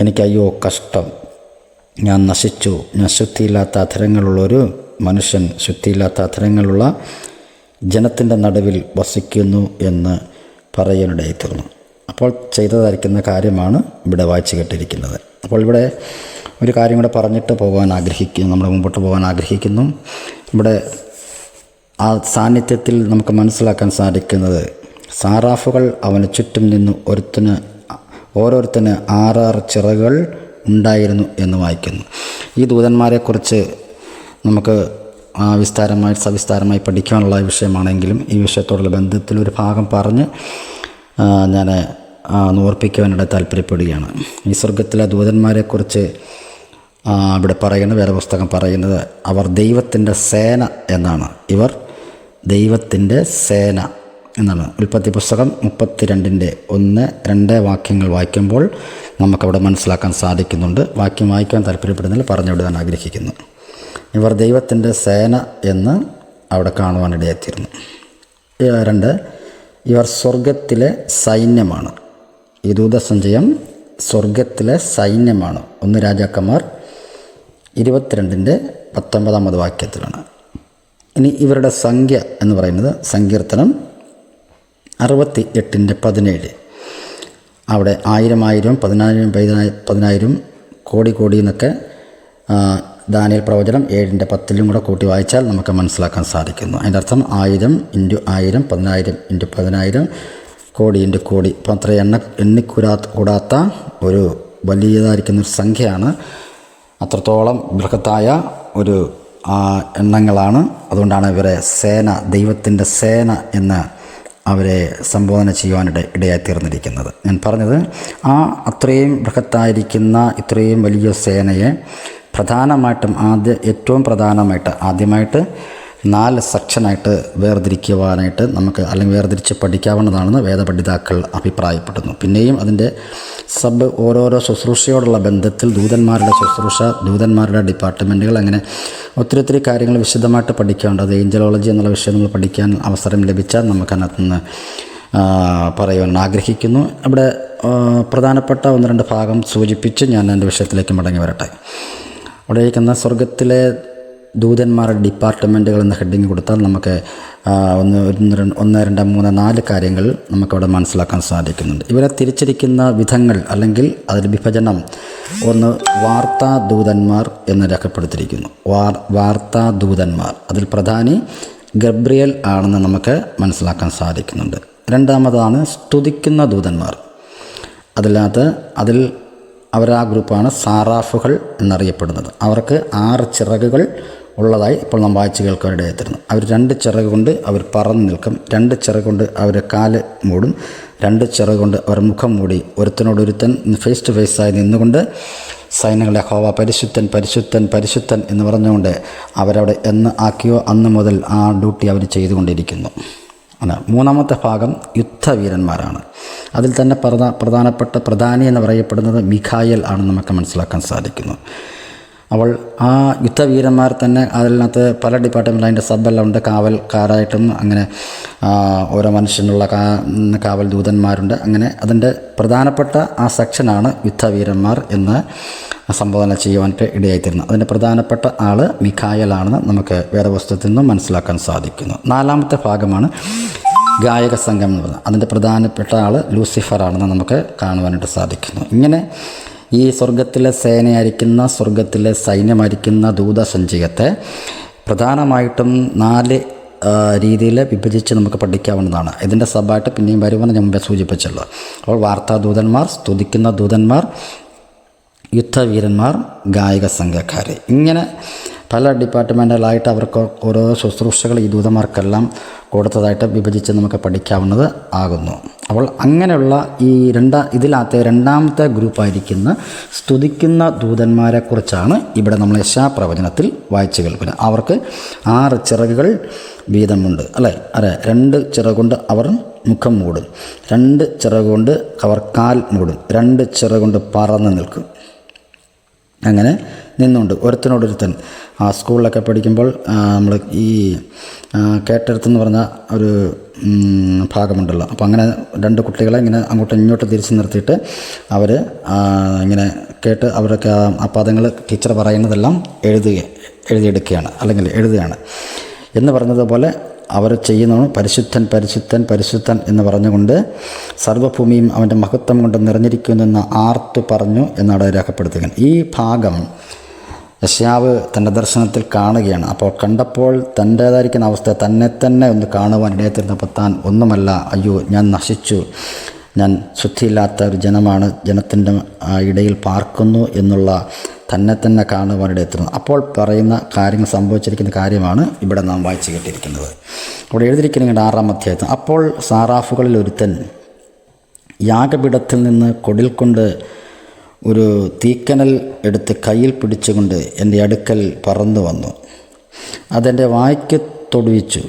എനിക്കയ്യോ കഷ്ടം, ഞാൻ നശിച്ചു, ഞാൻ ശുദ്ധിയില്ലാത്ത അധരങ്ങളുള്ളൊരു മനുഷ്യൻ, ശുദ്ധിയില്ലാത്ത അധരങ്ങളുള്ള ജനത്തിൻ്റെ നടുവിൽ വസിക്കുന്നു എന്ന് പറയാനിടയായിത്തീർന്നു. അപ്പോൾ ചെയ്തതായിരിക്കുന്ന കാര്യമാണ് ഇവിടെ വായിച്ചു കേട്ടിരിക്കുന്നത്. അപ്പോൾ ഇവിടെ ഒരു കാര്യം കൂടെ പറഞ്ഞിട്ട് നമ്മൾ മുമ്പോട്ട് പോകാൻ ആഗ്രഹിക്കുന്നു. ഇവിടെ ആ സാന്നിധ്യത്തിൽ നമുക്ക് മനസ്സിലാക്കാൻ സാധിക്കുന്നത്, സാറാഫുകൾ അവന് ചുറ്റും നിന്ന് ഓരോരുത്തന് 6 ചിറകുകൾ ഉണ്ടായിരുന്നു എന്ന് വായിക്കുന്നു. ഈ ദൂതന്മാരെക്കുറിച്ച് നമുക്ക് സവിസ്താരമായി പഠിക്കാനുള്ള വിഷയമാണെങ്കിലും ഈ വിഷയത്തോടുള്ള ബന്ധത്തിൽ ഒരു ഭാഗം പറഞ്ഞ് ഞാൻ ഓർപ്പിക്കുവാനിടെ താല്പര്യപ്പെടുകയാണ്. ഈ സ്വർഗത്തിലെ ദൂതന്മാരെക്കുറിച്ച് ഇവിടെ വേദപുസ്തകം പറയുന്നത്, അവർ ദൈവത്തിൻ്റെ സേന എന്നാണ്. ഇവർ ദൈവത്തിൻ്റെ സേന എന്നാണ്. ഉൽപ്പത്തി പുസ്തകം 32-ന്റെ 1-2 വാക്യങ്ങൾ വായിക്കുമ്പോൾ നമുക്കവിടെ മനസ്സിലാക്കാൻ സാധിക്കുന്നുണ്ട്. വാക്യം വായിക്കാൻ താല്പര്യപ്പെടുന്നതിൽ പറഞ്ഞുവിടാൻ ആഗ്രഹിക്കുന്നു. ഇവർ ദൈവത്തിൻ്റെ സേന എന്ന് അവിടെ കാണുവാനിടയെത്തിയിരുന്നു. 2, ഇവർ സ്വർഗത്തിലെ സൈന്യമാണ്. ഈ ദൂതസഞ്ചയം സ്വർഗത്തിലെ സൈന്യമാണ്. 1 രാജാക്കന്മാർ 22-ന്റെ 19 വാക്യത്തിലാണ്. ഇനി ഇവരുടെ സംഖ്യ എന്ന് പറയുന്നത് സങ്കീർത്തനം 68-ന്റെ 17. അവിടെ 1000 10,000 കോടി എന്നൊക്കെ ദാനിയേൽ പ്രവചനം 7-ന്റെ 10 കൂടെ കൂട്ടി വായിച്ചാൽ നമുക്ക് മനസ്സിലാക്കാൻ സാധിക്കുന്നു. അതിൻ്റെ അർത്ഥം 1000 × 1000, 10,000 × 10,000, കോടി × കോടി. അപ്പം അത്ര കൂടാത്ത ഒരു വലിയതായിരിക്കുന്നൊരു സംഖ്യയാണ്. അത്രത്തോളം ബൃഹത്തായ ഒരു എണ്ണങ്ങളാണ്. അതുകൊണ്ടാണ് ഇവരെ സേന, ദൈവത്തിൻ്റെ സേന എന്ന് അവരെ സംബോധന ചെയ്യുവാനിടെ ഇടയായിത്തീർന്നിരിക്കുന്നത്. ഞാൻ പറഞ്ഞത്, അത്രയും ബൃഹത്തായിരിക്കുന്ന ഇത്രയും വലിയ സേനയെ പ്രധാനമായിട്ടും ഏറ്റവും പ്രധാനമായിട്ട് ആദ്യമായിട്ട് 4 സെക്ഷനായിട്ട് വേർതിരിക്കുവാനായിട്ട് നമുക്ക്, അല്ലെങ്കിൽ വേർതിരിച്ച് പഠിക്കാവുന്നതാണെന്ന് വേദപണ്ഡിതാക്കൾ അഭിപ്രായപ്പെടുന്നു. പിന്നെയും അതിൻ്റെ ഓരോരോ ശുശ്രൂഷയോടുള്ള ബന്ധത്തിൽ ദൂതന്മാരുടെ ശുശ്രൂഷ, ദൂതന്മാരുടെ ഡിപ്പാർട്ട്മെൻറ്റുകൾ, അങ്ങനെ ഒത്തിരി കാര്യങ്ങൾ വിശദമായിട്ട് പഠിക്കാറുണ്ട്. അത് ഏഞ്ചലോളജി എന്നുള്ള വിഷയം നമ്മൾ പഠിക്കാൻ അവസരം ലഭിച്ചാൽ നമുക്കതിനകത്ത് നിന്ന് പറയുവാൻ ആഗ്രഹിക്കുന്നു. ഇവിടെ പ്രധാനപ്പെട്ട 1-2 ഭാഗം സൂചിപ്പിച്ച് ഞാൻ എൻ്റെ വിഷയത്തിലേക്ക് മടങ്ങി വരട്ടെ. അവിടെ ഇരിക്കുന്ന സ്വർഗത്തിലെ ദൂതന്മാരുടെ ഡിപ്പാർട്ട്മെൻറ്റുകൾ എന്ന ഹെഡിങ് കൊടുത്താൽ നമുക്ക് 1, 2, 3, 4 കാര്യങ്ങൾ നമുക്കവിടെ മനസ്സിലാക്കാൻ സാധിക്കുന്നുണ്ട്. ഇവരെ തിരിച്ചിരിക്കുന്ന വിധങ്ങൾ അല്ലെങ്കിൽ അതിൻ്റെ വിഭജനം, ഒന്ന് വാർത്താ ദൂതന്മാർ എന്ന് രേഖപ്പെടുത്തിയിരിക്കുന്നു. വാർത്താ ദൂതന്മാർ, അതിൽ പ്രധാനി ഗബ്രിയേൽ ആണെന്ന് നമുക്ക് മനസ്സിലാക്കാൻ സാധിക്കുന്നുണ്ട്. രണ്ടാമതാണ് സ്തുതിക്കുന്ന ദൂതന്മാർ. അതിൽ അവരാ ഗ്രൂപ്പാണ് സാറാഫുകൾ എന്നറിയപ്പെടുന്നത്. അവർക്ക് 6 ചിറകുകൾ ഉള്ളതായി ഇപ്പോൾ നാം വായിച്ച് കേൾക്കാനിടയായിത്തീരുന്നു. അവർ 2 ചിറക് കൊണ്ട് അവർ പറന്ന് നിൽക്കും, 2 ചിറക് കൊണ്ട് അവർ കാല് മൂടും, 2 ചിറക് കൊണ്ട് അവർ മുഖം മൂടി ഒരുത്തനോടൊരുത്തൻ ഫേസ് ടു ഫേസായി നിന്നുകൊണ്ട് സൈന്യങ്ങളെ യഹോവ പരിശുദ്ധൻ പരിശുദ്ധൻ പരിശുദ്ധൻ എന്ന് പറഞ്ഞുകൊണ്ട് അവരവിടെ എന്ന് ആക്കിയോ അന്ന് മുതൽ ആ ഡ്യൂട്ടി അവർ ചെയ്തുകൊണ്ടിരിക്കുന്നു. മൂന്നാമത്തെ ഭാഗം യുദ്ധവീരന്മാരാണ്. അതിൽ തന്നെ പ്രധാനപ്പെട്ട പ്രധാനി എന്ന് പറയപ്പെടുന്നത് മിഖായേൽ ആണെന്ന് നമുക്ക് മനസ്സിലാക്കാൻ സാധിക്കുന്നു. അവൾ ആ യുദ്ധവീരന്മാർ തന്നെ അതിനകത്ത് പല ഡിപ്പാർട്ട്മെൻറ്റ് അതിൻ്റെ സബെല്ലാം ഉണ്ട്. കാവൽക്കാരായിട്ടും അങ്ങനെ ഓരോ മനുഷ്യനുള്ള കാവൽ ദൂതന്മാരുണ്ട്. അങ്ങനെ അതിൻ്റെ പ്രധാനപ്പെട്ട ആ സെക്ഷനാണ് യുദ്ധവീരന്മാർ എന്ന് സംബോധന ചെയ്യുവാനായിട്ട് ഇടയായിത്തീരുന്നത്. അതിൻ്റെ പ്രധാനപ്പെട്ട ആൾ മിഖായേലാണെന്ന് നമുക്ക് വേദപുസ്തകത്തിൽ നിന്നും മനസ്സിലാക്കാൻ സാധിക്കുന്നു. 4-ാമത്തെ ഭാഗമാണ് ഗായക സംഘം എന്ന് പറയുന്നത്. അതിൻ്റെ പ്രധാനപ്പെട്ട ആൾ ലൂസിഫറാണെന്ന് നമുക്ക് കാണുവാനായിട്ട് സാധിക്കുന്നു. ഇങ്ങനെ ഈ സ്വർഗത്തിലെ സേനയായിരിക്കുന്ന, സ്വർഗത്തിലെ സൈന്യമായിരിക്കുന്ന ദൂതസഞ്ചയത്തെ പ്രധാനമായിട്ടും 4 രീതിയിൽ വിഭജിച്ച് നമുക്ക് പഠിക്കാവുന്നതാണ്. ഇതിൻ്റെ സബായിട്ട് പിന്നെയും വരുമെന്ന് ഞാൻ മുമ്പേ സൂചിപ്പിച്ചല്ലോ. അപ്പോൾ വാർത്താ ദൂതന്മാർ, സ്തുതിക്കുന്ന ദൂതന്മാർ, യുദ്ധവീരന്മാർ, ഗായക സംഘക്കാർ, ഇങ്ങനെ പല ഡിപ്പാർട്ട്മെൻറ്റുകളായിട്ട് അവർക്ക് ഓരോ ശുശ്രൂഷകൾ ഈ ദൂതന്മാർക്കെല്ലാം കൊടുത്തതായിട്ട് വിഭജിച്ച് നമുക്ക് പഠിക്കാവുന്നത് ആകുന്നു. അപ്പോൾ അങ്ങനെയുള്ള ഈ ഇതിനകത്തെ 2-ാമത്തെ ഗ്രൂപ്പായിരിക്കുന്ന സ്തുതിക്കുന്ന ദൂതന്മാരെക്കുറിച്ചാണ് ഇവിടെ നമ്മൾ യശയ്യാപ്രവചനത്തിൽ വായിച്ചു കേൾക്കുന്നത്. അവർക്ക് 6 ചിറകുകൾ വീതമുണ്ട്, അല്ലേ? 2 ചിറകുകൊണ്ട് അവർ മുഖം മൂടും, 2 ചിറകുകൊണ്ട് അവർ കാൽ മൂടും, 2 ചിറകുകൊണ്ട് പറന്ന് നിൽക്കും. അങ്ങനെ നിന്നുകൊണ്ട് ഒരുത്തനോടൊരുത്തൻ സ്കൂളിലൊക്കെ പഠിക്കുമ്പോൾ നമ്മൾ ഈ കേട്ടെടുത്തെന്ന് പറഞ്ഞ ഒരു ഭാഗമുണ്ടല്ലോ. അപ്പോൾ അങ്ങനെ 2 കുട്ടികളെ ഇങ്ങനെ അങ്ങോട്ടും ഇങ്ങോട്ടും തിരിച്ച് നിർത്തിയിട്ട് അവർ ഇങ്ങനെ കേട്ട് അവരൊക്കെ ആ പദങ്ങൾ ടീച്ചർ പറയുന്നതെല്ലാം എഴുതിയെടുക്കുകയാണ് അല്ലെങ്കിൽ എഴുതുകയാണ് എന്ന് പറഞ്ഞതുപോലെ അവർ ചെയ്യുന്നതാണ് പരിശുദ്ധൻ പരിശുദ്ധൻ പരിശുദ്ധൻ എന്ന് പറഞ്ഞുകൊണ്ട് സർവ്വഭൂമിയും അവൻ്റെ മഹത്വം കൊണ്ട് നിറഞ്ഞിരിക്കുന്നെന്ന് ആർത്തു പറഞ്ഞു എന്നാണ് രേഖപ്പെടുത്തുക. ഈ ഭാഗം യശയ്യാവ് തൻ്റെ ദർശനത്തിൽ കാണുകയാണ്. അപ്പോൾ കണ്ടപ്പോൾ തൻ്റേതായിരിക്കുന്ന അവസ്ഥ തന്നെ ഒന്ന് കാണുവാൻ ഇടയത്തിരുന്നപ്പോൾ താൻ ഒന്നുമല്ല, അയ്യോ ഞാൻ നശിച്ചു, ഞാൻ ശുദ്ധിയില്ലാത്ത ഒരു ജനമാണ്, ജനത്തിൻ്റെ ഇടയിൽ പാർക്കുന്നു എന്നുള്ള തന്നെ കാണുവാനിടയെത്തുന്നത്. അപ്പോൾ പറയുന്ന കാര്യങ്ങൾ സംഭവിച്ചിരിക്കുന്ന കാര്യമാണ് ഇവിടെ നാം വായിച്ചു കേട്ടിരിക്കുന്നത്. അവിടെ എഴുതിയിരിക്കുന്ന 6-ാം അധ്യായത്തിൽ, അപ്പോൾ സാറാഫുകളിൽ ഒരുത്തൻ യാഗപീഠത്തിൽ നിന്ന് കൊടിൽ കൊണ്ട് ഒരു തീക്കനൽ എടുത്ത് കയ്യിൽ പിടിച്ചുകൊണ്ട് എൻ്റെ അടുക്കൽ പറന്നു വന്നു, അതെൻ്റെ വായ്ക്ക് തൊടുവിച്ചു.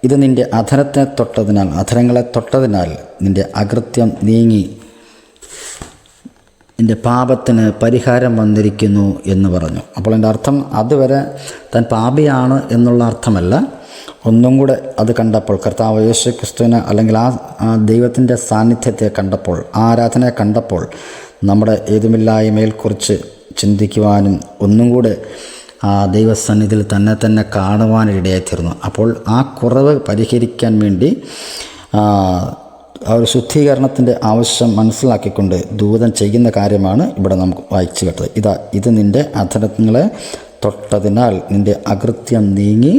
ഇത് നിൻ്റെ അധരങ്ങളെ തൊട്ടതിനാൽ നിൻ്റെ അകൃത്യം നീങ്ങി നിൻ്റെ പാപത്തിന് പരിഹാരം വന്നിരിക്കുന്നു എന്ന് പറഞ്ഞു. അപ്പോൾ എൻ്റെ അർത്ഥം അതുവരെ താൻ പാപിയാണ് എന്നുള്ള അർത്ഥമല്ല, ഒന്നും കൂടെ അത് കണ്ടപ്പോൾ കർത്താവ് യേശു ക്രിസ്തുവിനെ അല്ലെങ്കിൽ ആ ദൈവത്തിൻ്റെ സാന്നിധ്യത്തെ കണ്ടപ്പോൾ, ആരാധനയെ കണ്ടപ്പോൾ നമ്മുടെ ഏതുമില്ലായ്മയെക്കുറിച്ച് ചിന്തിക്കുവാനും ഒന്നും കൂടെ ആ ദൈവസന്നിധിയിൽ തന്നെ കാണുവാനിടയായിത്തീർന്നു. അപ്പോൾ ആ കുറവ് പരിഹരിക്കാൻ വേണ്ടി ആ ഒരു ശുദ്ധീകരണത്തിൻ്റെ ആവശ്യം മനസ്സിലാക്കിക്കൊണ്ട് ദൂതൻ ചെയ്യുന്ന കാര്യമാണ് ഇവിടെ നമുക്ക് വായിച്ചു കേട്ടത്. ഇത് നിൻ്റെ അധരങ്ങളെ തൊട്ടതിനാൽ നിൻ്റെ അകൃത്യം നീങ്ങി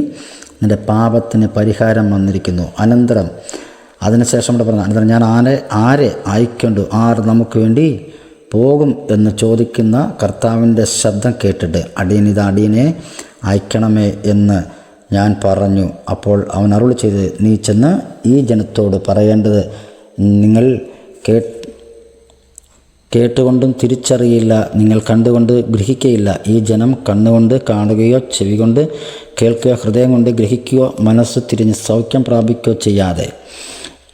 നിൻ്റെ പാപത്തിന് പരിഹാരം വന്നിരിക്കുന്നു. അനന്തരം അതിനുശേഷം ഇവിടെ പറഞ്ഞു, അനന്തരം ഞാൻ ആരെ അയക്കൊണ്ടു, ആർ നമുക്ക് വേണ്ടി പോകും എന്ന് ചോദിക്കുന്ന കർത്താവിൻ്റെ ശബ്ദം കേട്ടിട്ട് അടിയനെ അയക്കണമേ എന്ന് ഞാൻ പറഞ്ഞു. അപ്പോൾ അവൻ അരുളി ചെയ്ത്, നീ ചെന്ന് ഈ ജനത്തോട് പറയേണ്ടത്, നിങ്ങൾ കേട്ടുകൊണ്ടും തിരിച്ചറിയില്ല, നിങ്ങൾ കണ്ടുകൊണ്ട് ഗ്രഹിക്കുകയില്ല. ഈ ജനം കണ്ണുകൊണ്ട് കാണുകയോ ചെവി കൊണ്ട് കേൾക്കുകയോ ഹൃദയം കൊണ്ട് ഗ്രഹിക്കുകയോ മനസ്സ് തിരിഞ്ഞ് സൗഖ്യം പ്രാപിക്കുകയോ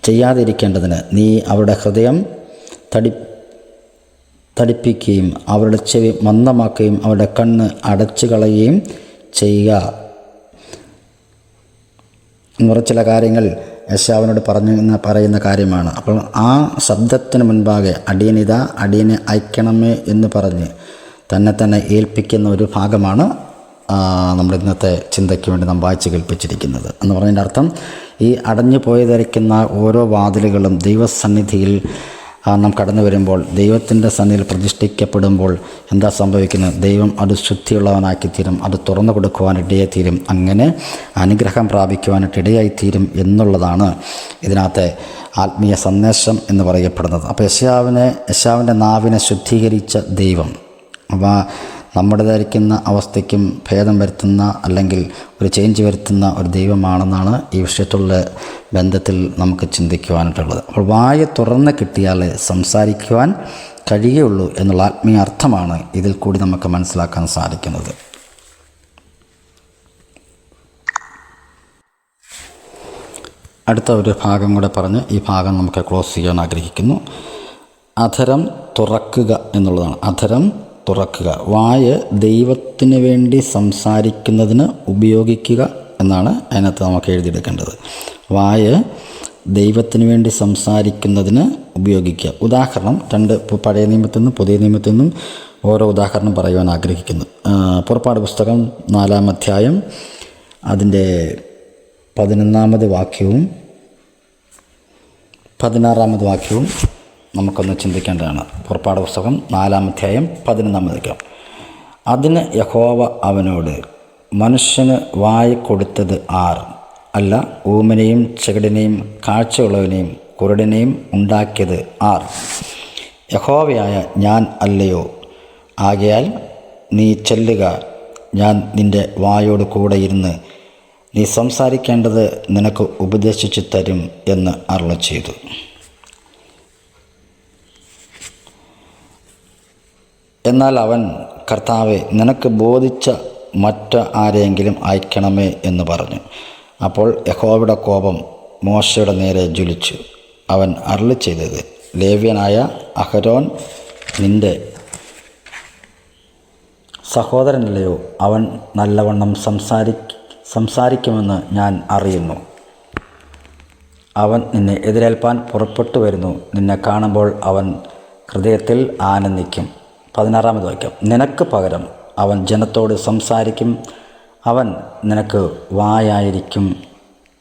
ചെയ്യാതിരിക്കേണ്ടതിന് നീ അവരുടെ ഹൃദയം തടിപ്പിക്കുകയും അവരുടെ ചെവി മന്ദമാക്കുകയും അവരുടെ കണ്ണ് അടച്ചു കളയുകയും ചെയ്യുക എന്ന് ചില കാര്യങ്ങൾ യശയ്യാവിനോട് പറയുന്ന കാര്യമാണ്. അപ്പോൾ ആ ശബ്ദത്തിന് മുൻപാകെ അടിയനെ അയക്കണമേ എന്ന് പറഞ്ഞ് തന്നെ ഏൽപ്പിക്കുന്ന ഒരു ഭാഗമാണ് നമ്മുടെ ഇന്നത്തെ ചിന്തയ്ക്ക് വേണ്ടി നാം വായിച്ച് കേൾപ്പിച്ചിരിക്കുന്നത്. എന്ന് പറഞ്ഞതിൻ്റെ അർത്ഥം, ഈ അടഞ്ഞു പോയതിരിക്കുന്ന ഓരോ വാതിലുകളും ദൈവസന്നിധിയിൽ നാം കടന്നു വരുമ്പോൾ, ദൈവത്തിൻ്റെ സന്നിധിയിൽ പ്രതിഷ്ഠിക്കപ്പെടുമ്പോൾ എന്താ സംഭവിക്കുന്നത്? ദൈവം അത് ശുദ്ധിയുള്ളവനാക്കിത്തീരും, അത് തുറന്നു കൊടുക്കുവാൻ ഇടയായിത്തീരും, അങ്ങനെ അനുഗ്രഹം പ്രാപിക്കുവാനായിട്ട് ഇടയായിത്തീരും എന്നുള്ളതാണ് ഇതിനകത്തെ ആത്മീയ സന്ദേശം എന്ന് പറയപ്പെടുന്നത്. അപ്പോൾ യെശയ്യാവിൻ്റെ നാവിനെ ശുദ്ധീകരിച്ച ദൈവം നമ്മുടേതായിരിക്കുന്ന അവസ്ഥയ്ക്കും ഭേദം വരുത്തുന്ന, അല്ലെങ്കിൽ ഒരു ചേഞ്ച് വരുത്തുന്ന ഒരു ദൈവമാണെന്നാണ് ഈ വിഷയത്തുള്ള ബന്ധത്തിൽ നമുക്ക് ചിന്തിക്കുവാനായിട്ടുള്ളത്. അപ്പോൾ വായ തുറന്ന് കിട്ടിയാൽ സംസാരിക്കുവാൻ കഴിയുകയുള്ളൂ എന്നുള്ള ആത്മീയ അർത്ഥമാണ് ഇതിൽ കൂടി നമുക്ക് മനസ്സിലാക്കാൻ സാധിക്കുന്നത്. അടുത്ത ഒരു ഭാഗം കൂടെ പറഞ്ഞ് ഈ ഭാഗം നമുക്ക് ക്ലോസ് ചെയ്യാൻ ആഗ്രഹിക്കുന്നു. അധരം തുറക്കുക എന്നുള്ളതാണ്. അധരം തുറക്കുക, വായ ദൈവത്തിന് വേണ്ടി സംസാരിക്കുന്നതിന് ഉപയോഗിക്കുക എന്നാണ് അതിനകത്ത് നമുക്ക് എഴുതിയെടുക്കേണ്ടത്. വായ ദൈവത്തിന് വേണ്ടി സംസാരിക്കുന്നതിന് ഉപയോഗിക്കുക. ഉദാഹരണം 2 പഴയ നിയമത്തിൽ നിന്നും പുതിയ നിയമത്തിൽ നിന്നും ഓരോ ഉദാഹരണം പറയുവാൻ ആഗ്രഹിക്കുന്നു. പുറപ്പാട് പുസ്തകം 4-ാം അധ്യായം അതിൻ്റെ 11-ാമത് വാക്യവും 16-ാമത് വാക്യവും നമുക്കൊന്ന് ചിന്തിക്കേണ്ടതാണ്. പുറപ്പാട് പുസ്തകം 4-ാം അധ്യായം 11-ാമത് വാക്യം. അതിന് യഹോവ അവനോട്, മനുഷ്യന് വായ കൊടുത്തത് ആർ? അല്ല, ഊമനെയും ചെകിടനെയും കാഴ്ചയുള്ളവനെയും കുരുടനെയും ഉണ്ടാക്കിയത് ആർ? യഹോവയായ ഞാൻ അല്ലയോ? ആകയാൽ നീ ചെല്ലുക, ഞാൻ നിൻ്റെ വായോട് കൂടെ ഇരുന്ന് നീ സംസാരിക്കേണ്ടത് നിനക്ക് ഉപദേശിച്ചു തരും എന്ന് അരുളിച്ചെയ്തു. എന്നാൽ അവൻ, കർത്താവേ, നിനക്ക് ബോധിച്ച മറ്റ് ആരെയെങ്കിലും അയക്കണമേ എന്ന് പറഞ്ഞു. അപ്പോൾ യഹോവയുടെ കോപം മോശയുടെ നേരെ ജ്വലിച്ചു. അവൻ അരുളിച്ചെയ്തത്, ലേവ്യനായ അഹരോൻ നിൻ്റെ സഹോദരനല്ലയോ? അവൻ നല്ലവണ്ണം സംസാരിക്കുമെന്ന് ഞാൻ അറിയുന്നു. അവൻ നിന്നെ എതിരേൽപ്പാൻ പുറപ്പെട്ടു വരുന്നു. നിന്നെ കാണുമ്പോൾ അവൻ ഹൃദയത്തിൽ ആനന്ദിക്കും. 16-ാമത് വാക്യം. നിനക്ക് പകരം അവൻ ജനത്തോട് സംസാരിക്കും. അവൻ നിനക്ക് വായായിരിക്കും.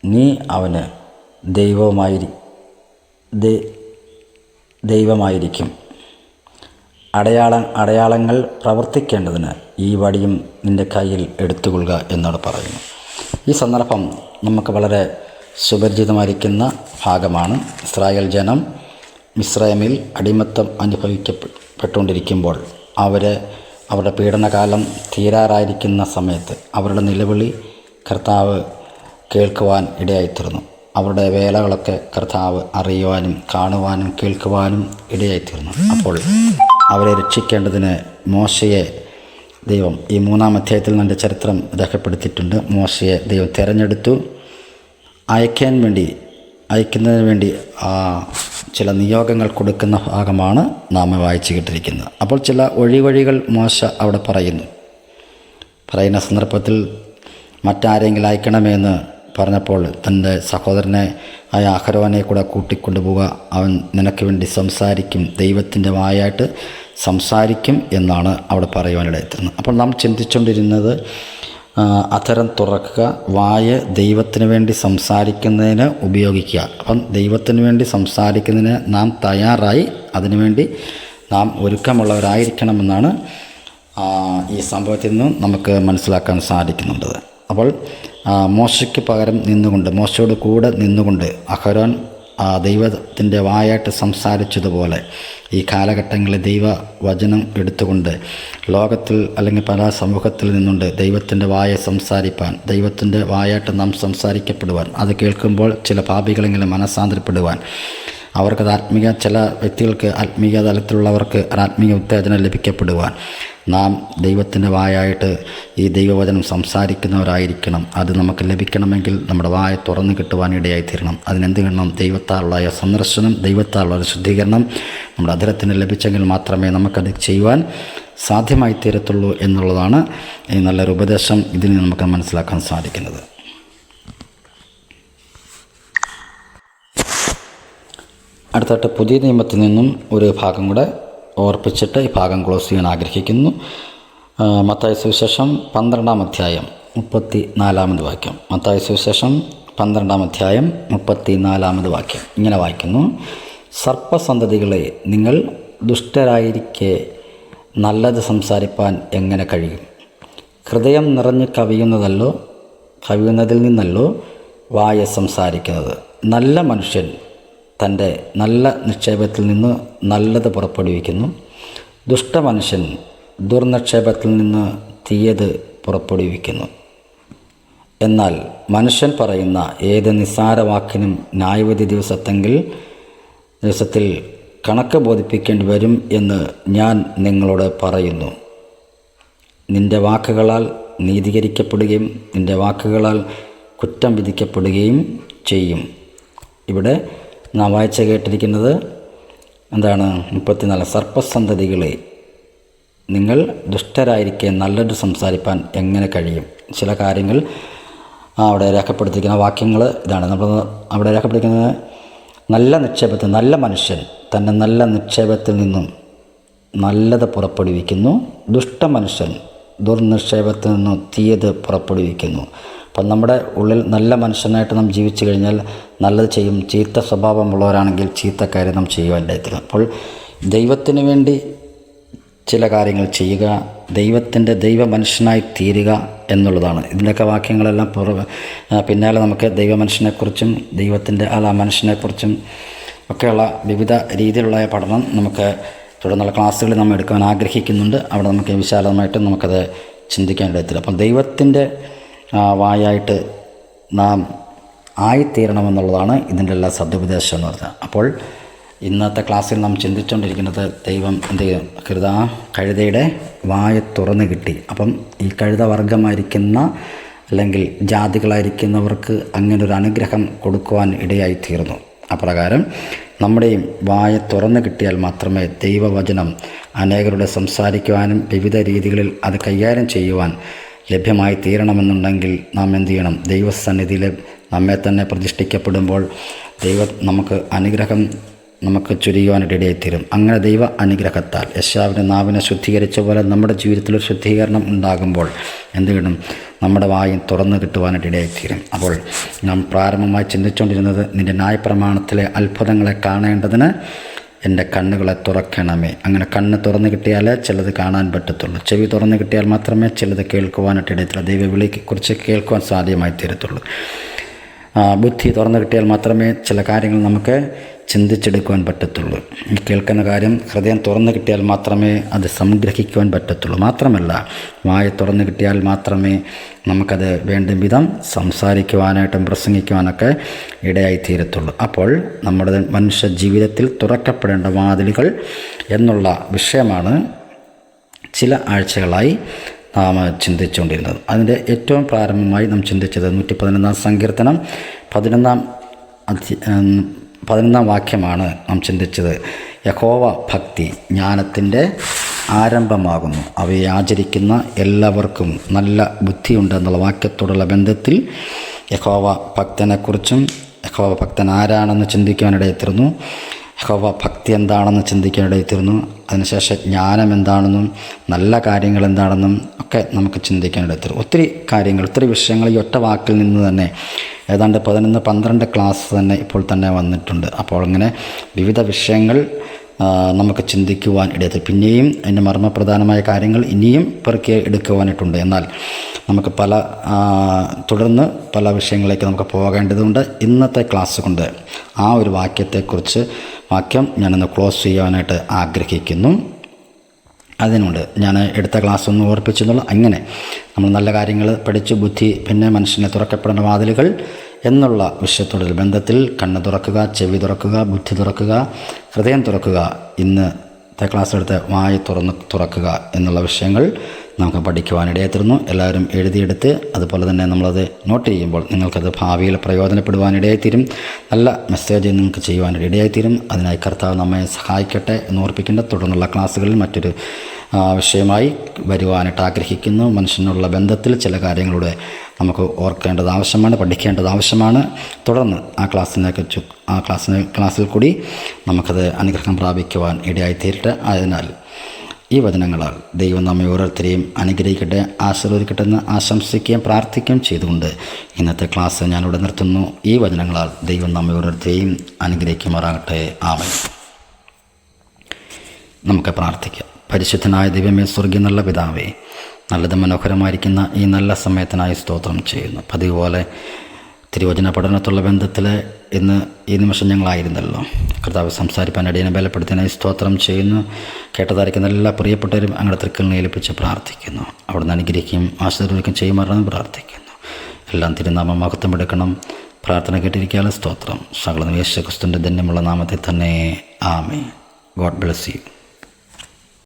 നീ അവന് ദൈവമായിരിക്കും. അടയാളങ്ങൾ പ്രവർത്തിക്കേണ്ടതിന് ഈ വടിയും നിൻ്റെ കയ്യിൽ എടുത്തുകൊള്ളുക എന്നോട് പറയുന്നു. ഈ സന്ദർഭം നമുക്ക് വളരെ സുപരിചിതമായിരിക്കുന്ന ഭാഗമാണ്. ഇസ്രായേൽ ജനം മിസ്രൈമിൽ അടിമത്തം അനുഭവിക്കപ്പെട്ടുകൊണ്ടിരിക്കുമ്പോൾ അവരുടെ പീഡനകാലം തീരാറായിരിക്കുന്ന സമയത്ത് അവരുടെ നിലവിളി കർത്താവ് കേൾക്കുവാൻ ഇടയായിത്തീർന്നു. അവരുടെ വേലകളൊക്കെ കർത്താവ് അറിയുവാനും കാണുവാനും കേൾക്കുവാനും ഇടയായിത്തീർന്നു. അപ്പോൾ അവരെ രക്ഷിക്കേണ്ടതിന് മോശയെ ദൈവം, ഈ 3-ാം അധ്യായത്തിൽ നമ്മുടെ ചരിത്രം രേഖപ്പെടുത്തിയിട്ടുണ്ട്, മോശയെ ദൈവം തിരഞ്ഞെടുത്തു. അയക്കുന്നതിന് വേണ്ടി ചില നിയോഗങ്ങൾ കൊടുക്കുന്ന ഭാഗമാണ് നാം വായിച്ചു കേട്ടിരിക്കുന്നത്. അപ്പോൾ ചില ഒഴിവഴികൾ മോശ അവിടെ പറയുന്ന സന്ദർഭത്തിൽ മറ്റാരെങ്കിലും അയക്കണമെന്ന് പറഞ്ഞപ്പോൾ തൻ്റെ സഹോദരനെ ആയ അഹരോനെ കൂടെ കൂട്ടിക്കൊണ്ടുപോവുക, അവൻ നിനക്ക് വേണ്ടി സംസാരിക്കും, ദൈവത്തിൻ്റെ വായായിട്ട് സംസാരിക്കും എന്നാണ് അവിടെ പറയുവാനിടയെത്തുന്നത്. അപ്പോൾ നാം ചിന്തിച്ചുകൊണ്ടിരുന്നത് അധരം തുറക്കുക, വായ ദൈവത്തിന് വേണ്ടി സംസാരിക്കുന്നതിന് ഉപയോഗിക്കുക. അപ്പം ദൈവത്തിന് വേണ്ടി സംസാരിക്കുന്നതിന് നാം തയ്യാറായി, അതിനുവേണ്ടി നാം ഒരുക്കമുള്ളവരായിരിക്കണമെന്നാണ് ഈ സംഭവത്തിൽ നിന്നും നമുക്ക് മനസ്സിലാക്കാൻ സാധിക്കുന്നുണ്ട്. അപ്പോൾ മോശയ്ക്ക് പകരം നിന്നുകൊണ്ട്, മോശയോട് കൂടെ നിന്നുകൊണ്ട് അഹരോൻ ദൈവത്തിൻ്റെ വായായിട്ട് സംസാരിച്ചതുപോലെ ഈ കാലഘട്ടങ്ങളിൽ ദൈവവചനം എടുത്തുകൊണ്ട് ലോകത്തിൽ അല്ലെങ്കിൽ പല സമൂഹത്തിൽ നിന്നുകൊണ്ട് ദൈവത്തിൻ്റെ വായ സംസാരിപ്പാൻ, ദൈവത്തിൻ്റെ വായായിട്ട് നാം സംസാരിക്കപ്പെടുവാൻ, അത് കേൾക്കുമ്പോൾ ചില പാപികളെങ്കിലും മനസ്സാന്തരപ്പെടുവാൻ, അവർക്കത് ചില വ്യക്തികൾക്ക് ആത്മീയ തലത്തിലുള്ളവർക്ക് ആത്മീയ ഉത്തേജനം ലഭിക്കപ്പെടുവാൻ നാം ദൈവത്തിൻ്റെ വായായിട്ട് ഈ ദൈവവചനം സംസാരിക്കുന്നവരായിരിക്കണം. അത് നമുക്ക് ലഭിക്കണമെങ്കിൽ നമ്മുടെ വായ തുറന്നു കിട്ടുവാൻ ഇടയായിത്തീരണം. അതിനെന്ത് വേണം? ദൈവത്താലുള്ള സന്ദർശനം, ദൈവത്താലുള്ള ശുദ്ധീകരണം നമ്മുടെ അധരത്തിന് ലഭിച്ചെങ്കിൽ മാത്രമേ നമുക്കത് ചെയ്യുവാൻ സാധ്യമായി തീരത്തുള്ളൂ എന്നുള്ളതാണ് ഈ നല്ലൊരു ഉപദേശം ഇതിൽ നിന്ന് നമുക്ക് മനസ്സിലാക്കാൻ സാധിക്കുന്നത്. അടുത്തായിട്ട് പുതിയ നിയമത്തിൽ നിന്നും ഒരു ഭാഗം കൂടെ ഓർപ്പിച്ചിട്ട് ഈ ഭാഗം ക്ലോസ് ചെയ്യാൻ ആഗ്രഹിക്കുന്നു. മത്തായി സുവിശേഷം 12-ാം അധ്യായം 34-ാമത് വാക്യം. മത്തായി സുവിശേഷം 12-ാം അധ്യായം 34-ാമത് വാക്യം ഇങ്ങനെ വായിക്കുന്നു: സർപ്പസന്തതികളെ, നിങ്ങൾ ദുഷ്ടരായിരിക്കെ നല്ലത് സംസാരിപ്പാൻ എങ്ങനെ കഴിയും? ഹൃദയം നിറഞ്ഞ് കവിയുന്നതിൽ നിന്നല്ലോ വായ സംസാരിക്കുന്നത്. നല്ല മനുഷ്യൻ തൻ്റെ നല്ല നിക്ഷേപത്തിൽ നിന്ന് നല്ലത് പുറപ്പെടുവിക്കുന്നു. ദുഷ്ടമനുഷ്യൻ ദുർനിക്ഷേപത്തിൽ നിന്ന് തീയത് പുറപ്പെടുവിക്കുന്നു. എന്നാൽ മനുഷ്യൻ പറയുന്ന ഏത് നിസ്സാര വാക്കിനും ന്യായവിധി ദിവസത്തിൽ കണക്ക് ബോധിപ്പിക്കേണ്ടി വരും എന്ന് ഞാൻ നിങ്ങളോട് പറയുന്നു. നിന്റെ വാക്കുകളാൽ നീതീകരിക്കപ്പെടുകയും നിന്റെ വാക്കുകളാൽ കുറ്റം വിധിക്കപ്പെടുകയും ചെയ്യും. ഇവിടെ നാം വായിച്ച് കേട്ടിരിക്കുന്നത് എന്താണ്? 34. സർപ്പസന്തതികളെ, നിങ്ങൾ ദുഷ്ടരായിരിക്കെ നല്ലത് സംസാരിപ്പാൻ എങ്ങനെ കഴിയും? ചില കാര്യങ്ങൾ അവിടെ രേഖപ്പെടുത്തിയിരിക്കുന്ന വാക്യങ്ങൾ ഇതാണ്. നമ്മൾ അവിടെ രേഖപ്പെടുത്തിയിരിക്കുന്നത് നല്ല മനുഷ്യൻ തൻ്റെ നല്ല നിക്ഷേപത്തിൽ നിന്നും നല്ലത് പുറപ്പെടുവിക്കുന്നു. ദുഷ്ടമനുഷ്യൻ ദുർനിക്ഷേപത്തിൽ നിന്നും തീയത് പുറപ്പെടുവിക്കുന്നു. അപ്പം നമ്മുടെ ഉള്ളിൽ നല്ല മനുഷ്യനായിട്ട് നാം ജീവിച്ചു കഴിഞ്ഞാൽ നല്ലത് ചെയ്യും. ചീത്ത സ്വഭാവമുള്ളവരാണെങ്കിൽ ചീത്ത കാര്യം നാം ചെയ്യുവാനായിത്തീരും. അപ്പോൾ ദൈവത്തിന് വേണ്ടി ചില കാര്യങ്ങൾ ചെയ്യുക, ദൈവ മനുഷ്യനായി തീരുക എന്നുള്ളതാണ്. ഇതിൻ്റെയൊക്കെ വാക്യങ്ങളെല്ലാം പിന്നാലെ നമുക്ക് ദൈവമനുഷ്യനെക്കുറിച്ചും ദൈവത്തിൻ്റെ മനുഷ്യനെക്കുറിച്ചും ഒക്കെയുള്ള വിവിധ രീതിയിലുള്ള പഠനം നമുക്ക് തുടർന്നുള്ള ക്ലാസ്സുകളിൽ നമ്മൾ എടുക്കാൻ ആഗ്രഹിക്കുന്നുണ്ട്. അവിടെ നമുക്ക് വിശാലമായിട്ട് നമുക്കത് ചിന്തിക്കാൻ കഴിയത്തില്ല. അപ്പം ദൈവത്തിൻ്റെ വായായിട്ട് നാം ആയിത്തീരണമെന്നുള്ളതാണ് ഇതിൻ്റെ എല്ലാ സദുപദേശം എന്ന് പറഞ്ഞാൽ. അപ്പോൾ ഇന്നത്തെ ക്ലാസ്സിൽ നാം ചിന്തിച്ചുകൊണ്ടിരിക്കുന്നത് ദൈവം എന്ത് ചെയ്യും? കഴുതയുടെ വായ തുറന്നു കിട്ടി. അപ്പം ഈ കഴുത വർഗമായിരിക്കുന്ന അല്ലെങ്കിൽ ജാതികളായിരിക്കുന്നവർക്ക് അങ്ങനൊരു അനുഗ്രഹം കൊടുക്കുവാൻ ഇടയായിത്തീർന്നു. അപ്രകാരം നമ്മുടെയും വായ തുറന്നു കിട്ടിയാൽ മാത്രമേ ദൈവവചനം അനേകരുടെ സംസാരിക്കുവാനും വിവിധ രീതികളിൽ അത് കൈകാര്യം ചെയ്യുവാൻ ലഭ്യമായി തീരണമെന്നുണ്ടെങ്കിൽ നാം എന്ത് ചെയ്യണം? ദൈവസന്നിധിയിൽ നമ്മെ തന്നെ പ്രതിഷ്ഠിക്കപ്പെടുമ്പോൾ ദൈവം നമുക്ക് അനുഗ്രഹം നമുക്ക് ചുരിയുവാനായിട്ട് ഇടയായിത്തീരും. അങ്ങനെ ദൈവ അനുഗ്രഹത്താൽ യെശയ്യാവിൻ്റെ നാവിനെ ശുദ്ധീകരിച്ച പോലെ നമ്മുടെ ജീവിതത്തിലൊരു ശുദ്ധീകരണം ഉണ്ടാകുമ്പോൾ എന്ത് കിട്ടും? നമ്മുടെ വായും തുറന്നു കിട്ടുവാനായിട്ട് ഇടയായിത്തീരും. അപ്പോൾ നാം പ്രാരംഭമായി ചിന്തിച്ചുകൊണ്ടിരുന്നത് നിൻ്റെ ന്യായപ്രമാണത്തിലെ അത്ഭുതങ്ങളെ കാണേണ്ടതിന് എൻ്റെ കണ്ണുകളെ തുറക്കണമേ. അങ്ങനെ കണ്ണ് തുറന്നു കിട്ടിയാലേ ചിലത് കാണാൻ പറ്റത്തുള്ളൂ. ചെവി തുറന്നു കിട്ടിയാൽ മാത്രമേ ചിലത് കേൾക്കുവാനായിട്ട് ഇടയത്തുള്ളൂ. ദൈവവിളിയെക്കുറിച്ച് കേൾക്കുവാൻ സാധ്യമായി തീരത്തുള്ളൂ. ബുദ്ധി തുറന്നു കിട്ടിയാൽ മാത്രമേ ചില കാര്യങ്ങൾ നമുക്ക് ചിന്തിച്ചെടുക്കുവാൻ പറ്റത്തുള്ളൂ. ഈ കേൾക്കുന്ന കാര്യം ഹൃദയം തുറന്നു കിട്ടിയാൽ മാത്രമേ അത് സംഗ്രഹിക്കുവാൻ പറ്റത്തുള്ളൂ. മാത്രമല്ല, വായ തുറന്നു കിട്ടിയാൽ മാത്രമേ നമുക്കത് വേണ്ട വിധം സംസാരിക്കുവാനായിട്ടും പ്രസംഗിക്കുവാനൊക്കെ ഇടയായിത്തീരത്തുള്ളൂ. അപ്പോൾ നമ്മുടെ മനുഷ്യ ജീവിതത്തിൽ തുറക്കപ്പെടേണ്ട വാതിലുകൾ എന്നുള്ള വിഷയമാണ് ചില ആഴ്ചകളായി നാം ചിന്തിച്ചുകൊണ്ടിരുന്നത്. അതിൻ്റെ ഏറ്റവും പ്രാരംഭമായി നാം ചിന്തിച്ചത് 111-ാം സങ്കീർത്തനം 11-ാം വാക്യമാണ് നാം ചിന്തിച്ചത്. യഹോവ ഭക്തി ജ്ഞാനത്തിൻ്റെ ആരംഭമാകുന്നു, അവയെ ആചരിക്കുന്ന എല്ലാവർക്കും നല്ല ബുദ്ധിയുണ്ടെന്നുള്ള വാക്യത്തോടുള്ള ബന്ധത്തിൽ യഹോവ ഭക്തനെക്കുറിച്ചും യഹോവ ഭക്തൻ ആരാണെന്ന് ചിന്തിക്കാനിടയെത്തിരുന്നു. യഹോവ ഭക്തി എന്താണെന്ന് ചിന്തിക്കാനിടയെത്തിരുന്നു. അതിനുശേഷം ജ്ഞാനം എന്താണെന്നും നല്ല കാര്യങ്ങൾ എന്താണെന്നും ഒക്കെ നമുക്ക് ചിന്തിക്കാനിടയെത്തിരുന്നു. ഒത്തിരി വിഷയങ്ങൾ ഈ ഒറ്റ വാക്കിൽ നിന്ന് തന്നെ ഏതാണ്ട് 11-12 ക്ലാസ് തന്നെ ഇപ്പോൾ തന്നെ വന്നിട്ടുണ്ട്. അപ്പോൾ അങ്ങനെ വിവിധ വിഷയങ്ങൾ നമുക്ക് ചിന്തിക്കുവാൻ ഇടയത്ത്. പിന്നെയും അതിൻ്റെ മർമ്മപ്രധാനമായ കാര്യങ്ങൾ ഇനിയും പെറുക്കി എടുക്കുവാനായിട്ടുണ്ട്. എന്നാൽ നമുക്ക് തുടർന്ന് പല വിഷയങ്ങളിലേക്ക് നമുക്ക് പോകേണ്ടതുണ്ട്. ഇന്നത്തെ ക്ലാസ് കൊണ്ട് ആ ഒരു വാക്യം ഞാനൊന്ന് ക്ലോസ് ചെയ്യാനായിട്ട് ആഗ്രഹിക്കുന്നു. അതിനുണ്ട് ഞാൻ എടുത്ത ക്ലാസ് ഒന്ന് ഓർപ്പിച്ചെന്നുള്ള അങ്ങനെ നമ്മൾ നല്ല കാര്യങ്ങൾ പഠിച്ച് ബുദ്ധി പിന്നെ മനുഷ്യനെ തുറക്കപ്പെടുന്ന വാതിലുകൾ എന്നുള്ള വിഷയത്തോടുള്ള ബന്ധത്തിൽ കണ്ണ് തുറക്കുക, ചെവി തുറക്കുക, ബുദ്ധി തുറക്കുക, ഹൃദയം തുറക്കുക, ഇന്നത്തെ ക്ലാസ് എടുത്ത് വായ തുറക്കുക എന്നുള്ള വിഷയങ്ങൾ നമുക്ക് പഠിക്കുവാനിടയായിത്തീരുന്നു. എല്ലാവരും എഴുതിയെടുത്ത് അതുപോലെ തന്നെ നമ്മളത് നോട്ട് ചെയ്യുമ്പോൾ നിങ്ങൾക്കത് ഭാവിയിൽ പ്രയോജനപ്പെടുവാനിടയായിത്തീരും. നല്ല മെസ്സേജ് നിങ്ങൾക്ക് ചെയ്യുവാനിടയായിത്തീരും. അതിനായി കർത്താവ് നമ്മെ സഹായിക്കട്ടെ എന്ന് ഓർപ്പിക്കേണ്ട. തുടർന്നുള്ള ക്ലാസ്സുകളിൽ മറ്റൊരു വിഷയമായി വരുവാനായിട്ട് ആഗ്രഹിക്കുന്നു. മനുഷ്യനുള്ള ബന്ധത്തിൽ ചില കാര്യങ്ങളുടെ നമുക്ക് ഓർക്കേണ്ടത് ആവശ്യമാണ്, പഠിക്കേണ്ടത് ആവശ്യമാണ്. തുടർന്ന് ക്ലാസ്സിൽ കൂടി നമുക്കത് അനുഗ്രഹം പ്രാപിക്കുവാൻ ഇടയായിത്തീരട്ടെ. അതിനാൽ ഈ വചനങ്ങളാൽ ദൈവം നമ്മെ ഓരോരുത്തരെയും അനുഗ്രഹിക്കട്ടെ, ആശീർവദിക്കട്ടെ എന്ന് ആശംസിക്കുകയും പ്രാർത്ഥിക്കുകയും ചെയ്തുകൊണ്ട് ഇന്നത്തെ ക്ലാസ് ഞാനിവിടെ നിർത്തുന്നു. ഈ വചനങ്ങളാൽ ദൈവം നമ്മെ ഓരോരുത്തരെയും അനുഗ്രഹിക്കുമാറാകട്ടെ. ആമേൻ. നമുക്ക് പ്രാർത്ഥിക്കാം. പരിശുദ്ധനായ ദൈവമേ, സ്വർഗ്ഗീയ നല്ല പിതാവേ, നല്ലത് മനോഹരമായിരിക്കുന്ന ഈ നല്ല സമയത്തിനായി സ്തോത്രം ചെയ്യുന്നു. പതിവ് പോലെ തിരുവചന പഠനത്തുള്ള ബന്ധത്തിൽ ഇന്ന് ഈ നിമിഷം ഞങ്ങളായിരുന്നല്ലോ. കർത്താവ് സംസാരിപ്പാൻ അടിയനെ ബലപ്പെടുത്തിയതിനായി സ്തോത്രം ചെയ്യുന്നു. കേട്ടതായിരിക്കുന്ന എല്ലാ പ്രിയപ്പെട്ടവരും അങ്ങയുടെ തൃക്കലിനെ ഏൽപ്പിച്ച് പ്രാർത്ഥിക്കുന്നു. അവിടുന്ന് അനുഗ്രഹിക്കുകയും ആശീർവദിക്കുകയും ചെയ്യുമാറാണെന്ന് പ്രാർത്ഥിക്കുന്നു. എല്ലാം തിരുനാമം മഹത്വം എടുക്കണം. പ്രാർത്ഥന കേട്ടിരിക്കാനുള്ള സ്തോത്രം. സകലം യേശുക്രിസ്തുവിൻ്റെ ധന്യമുള്ള നാമത്തിൽ തന്നെ. ആമേൻ. God bless U.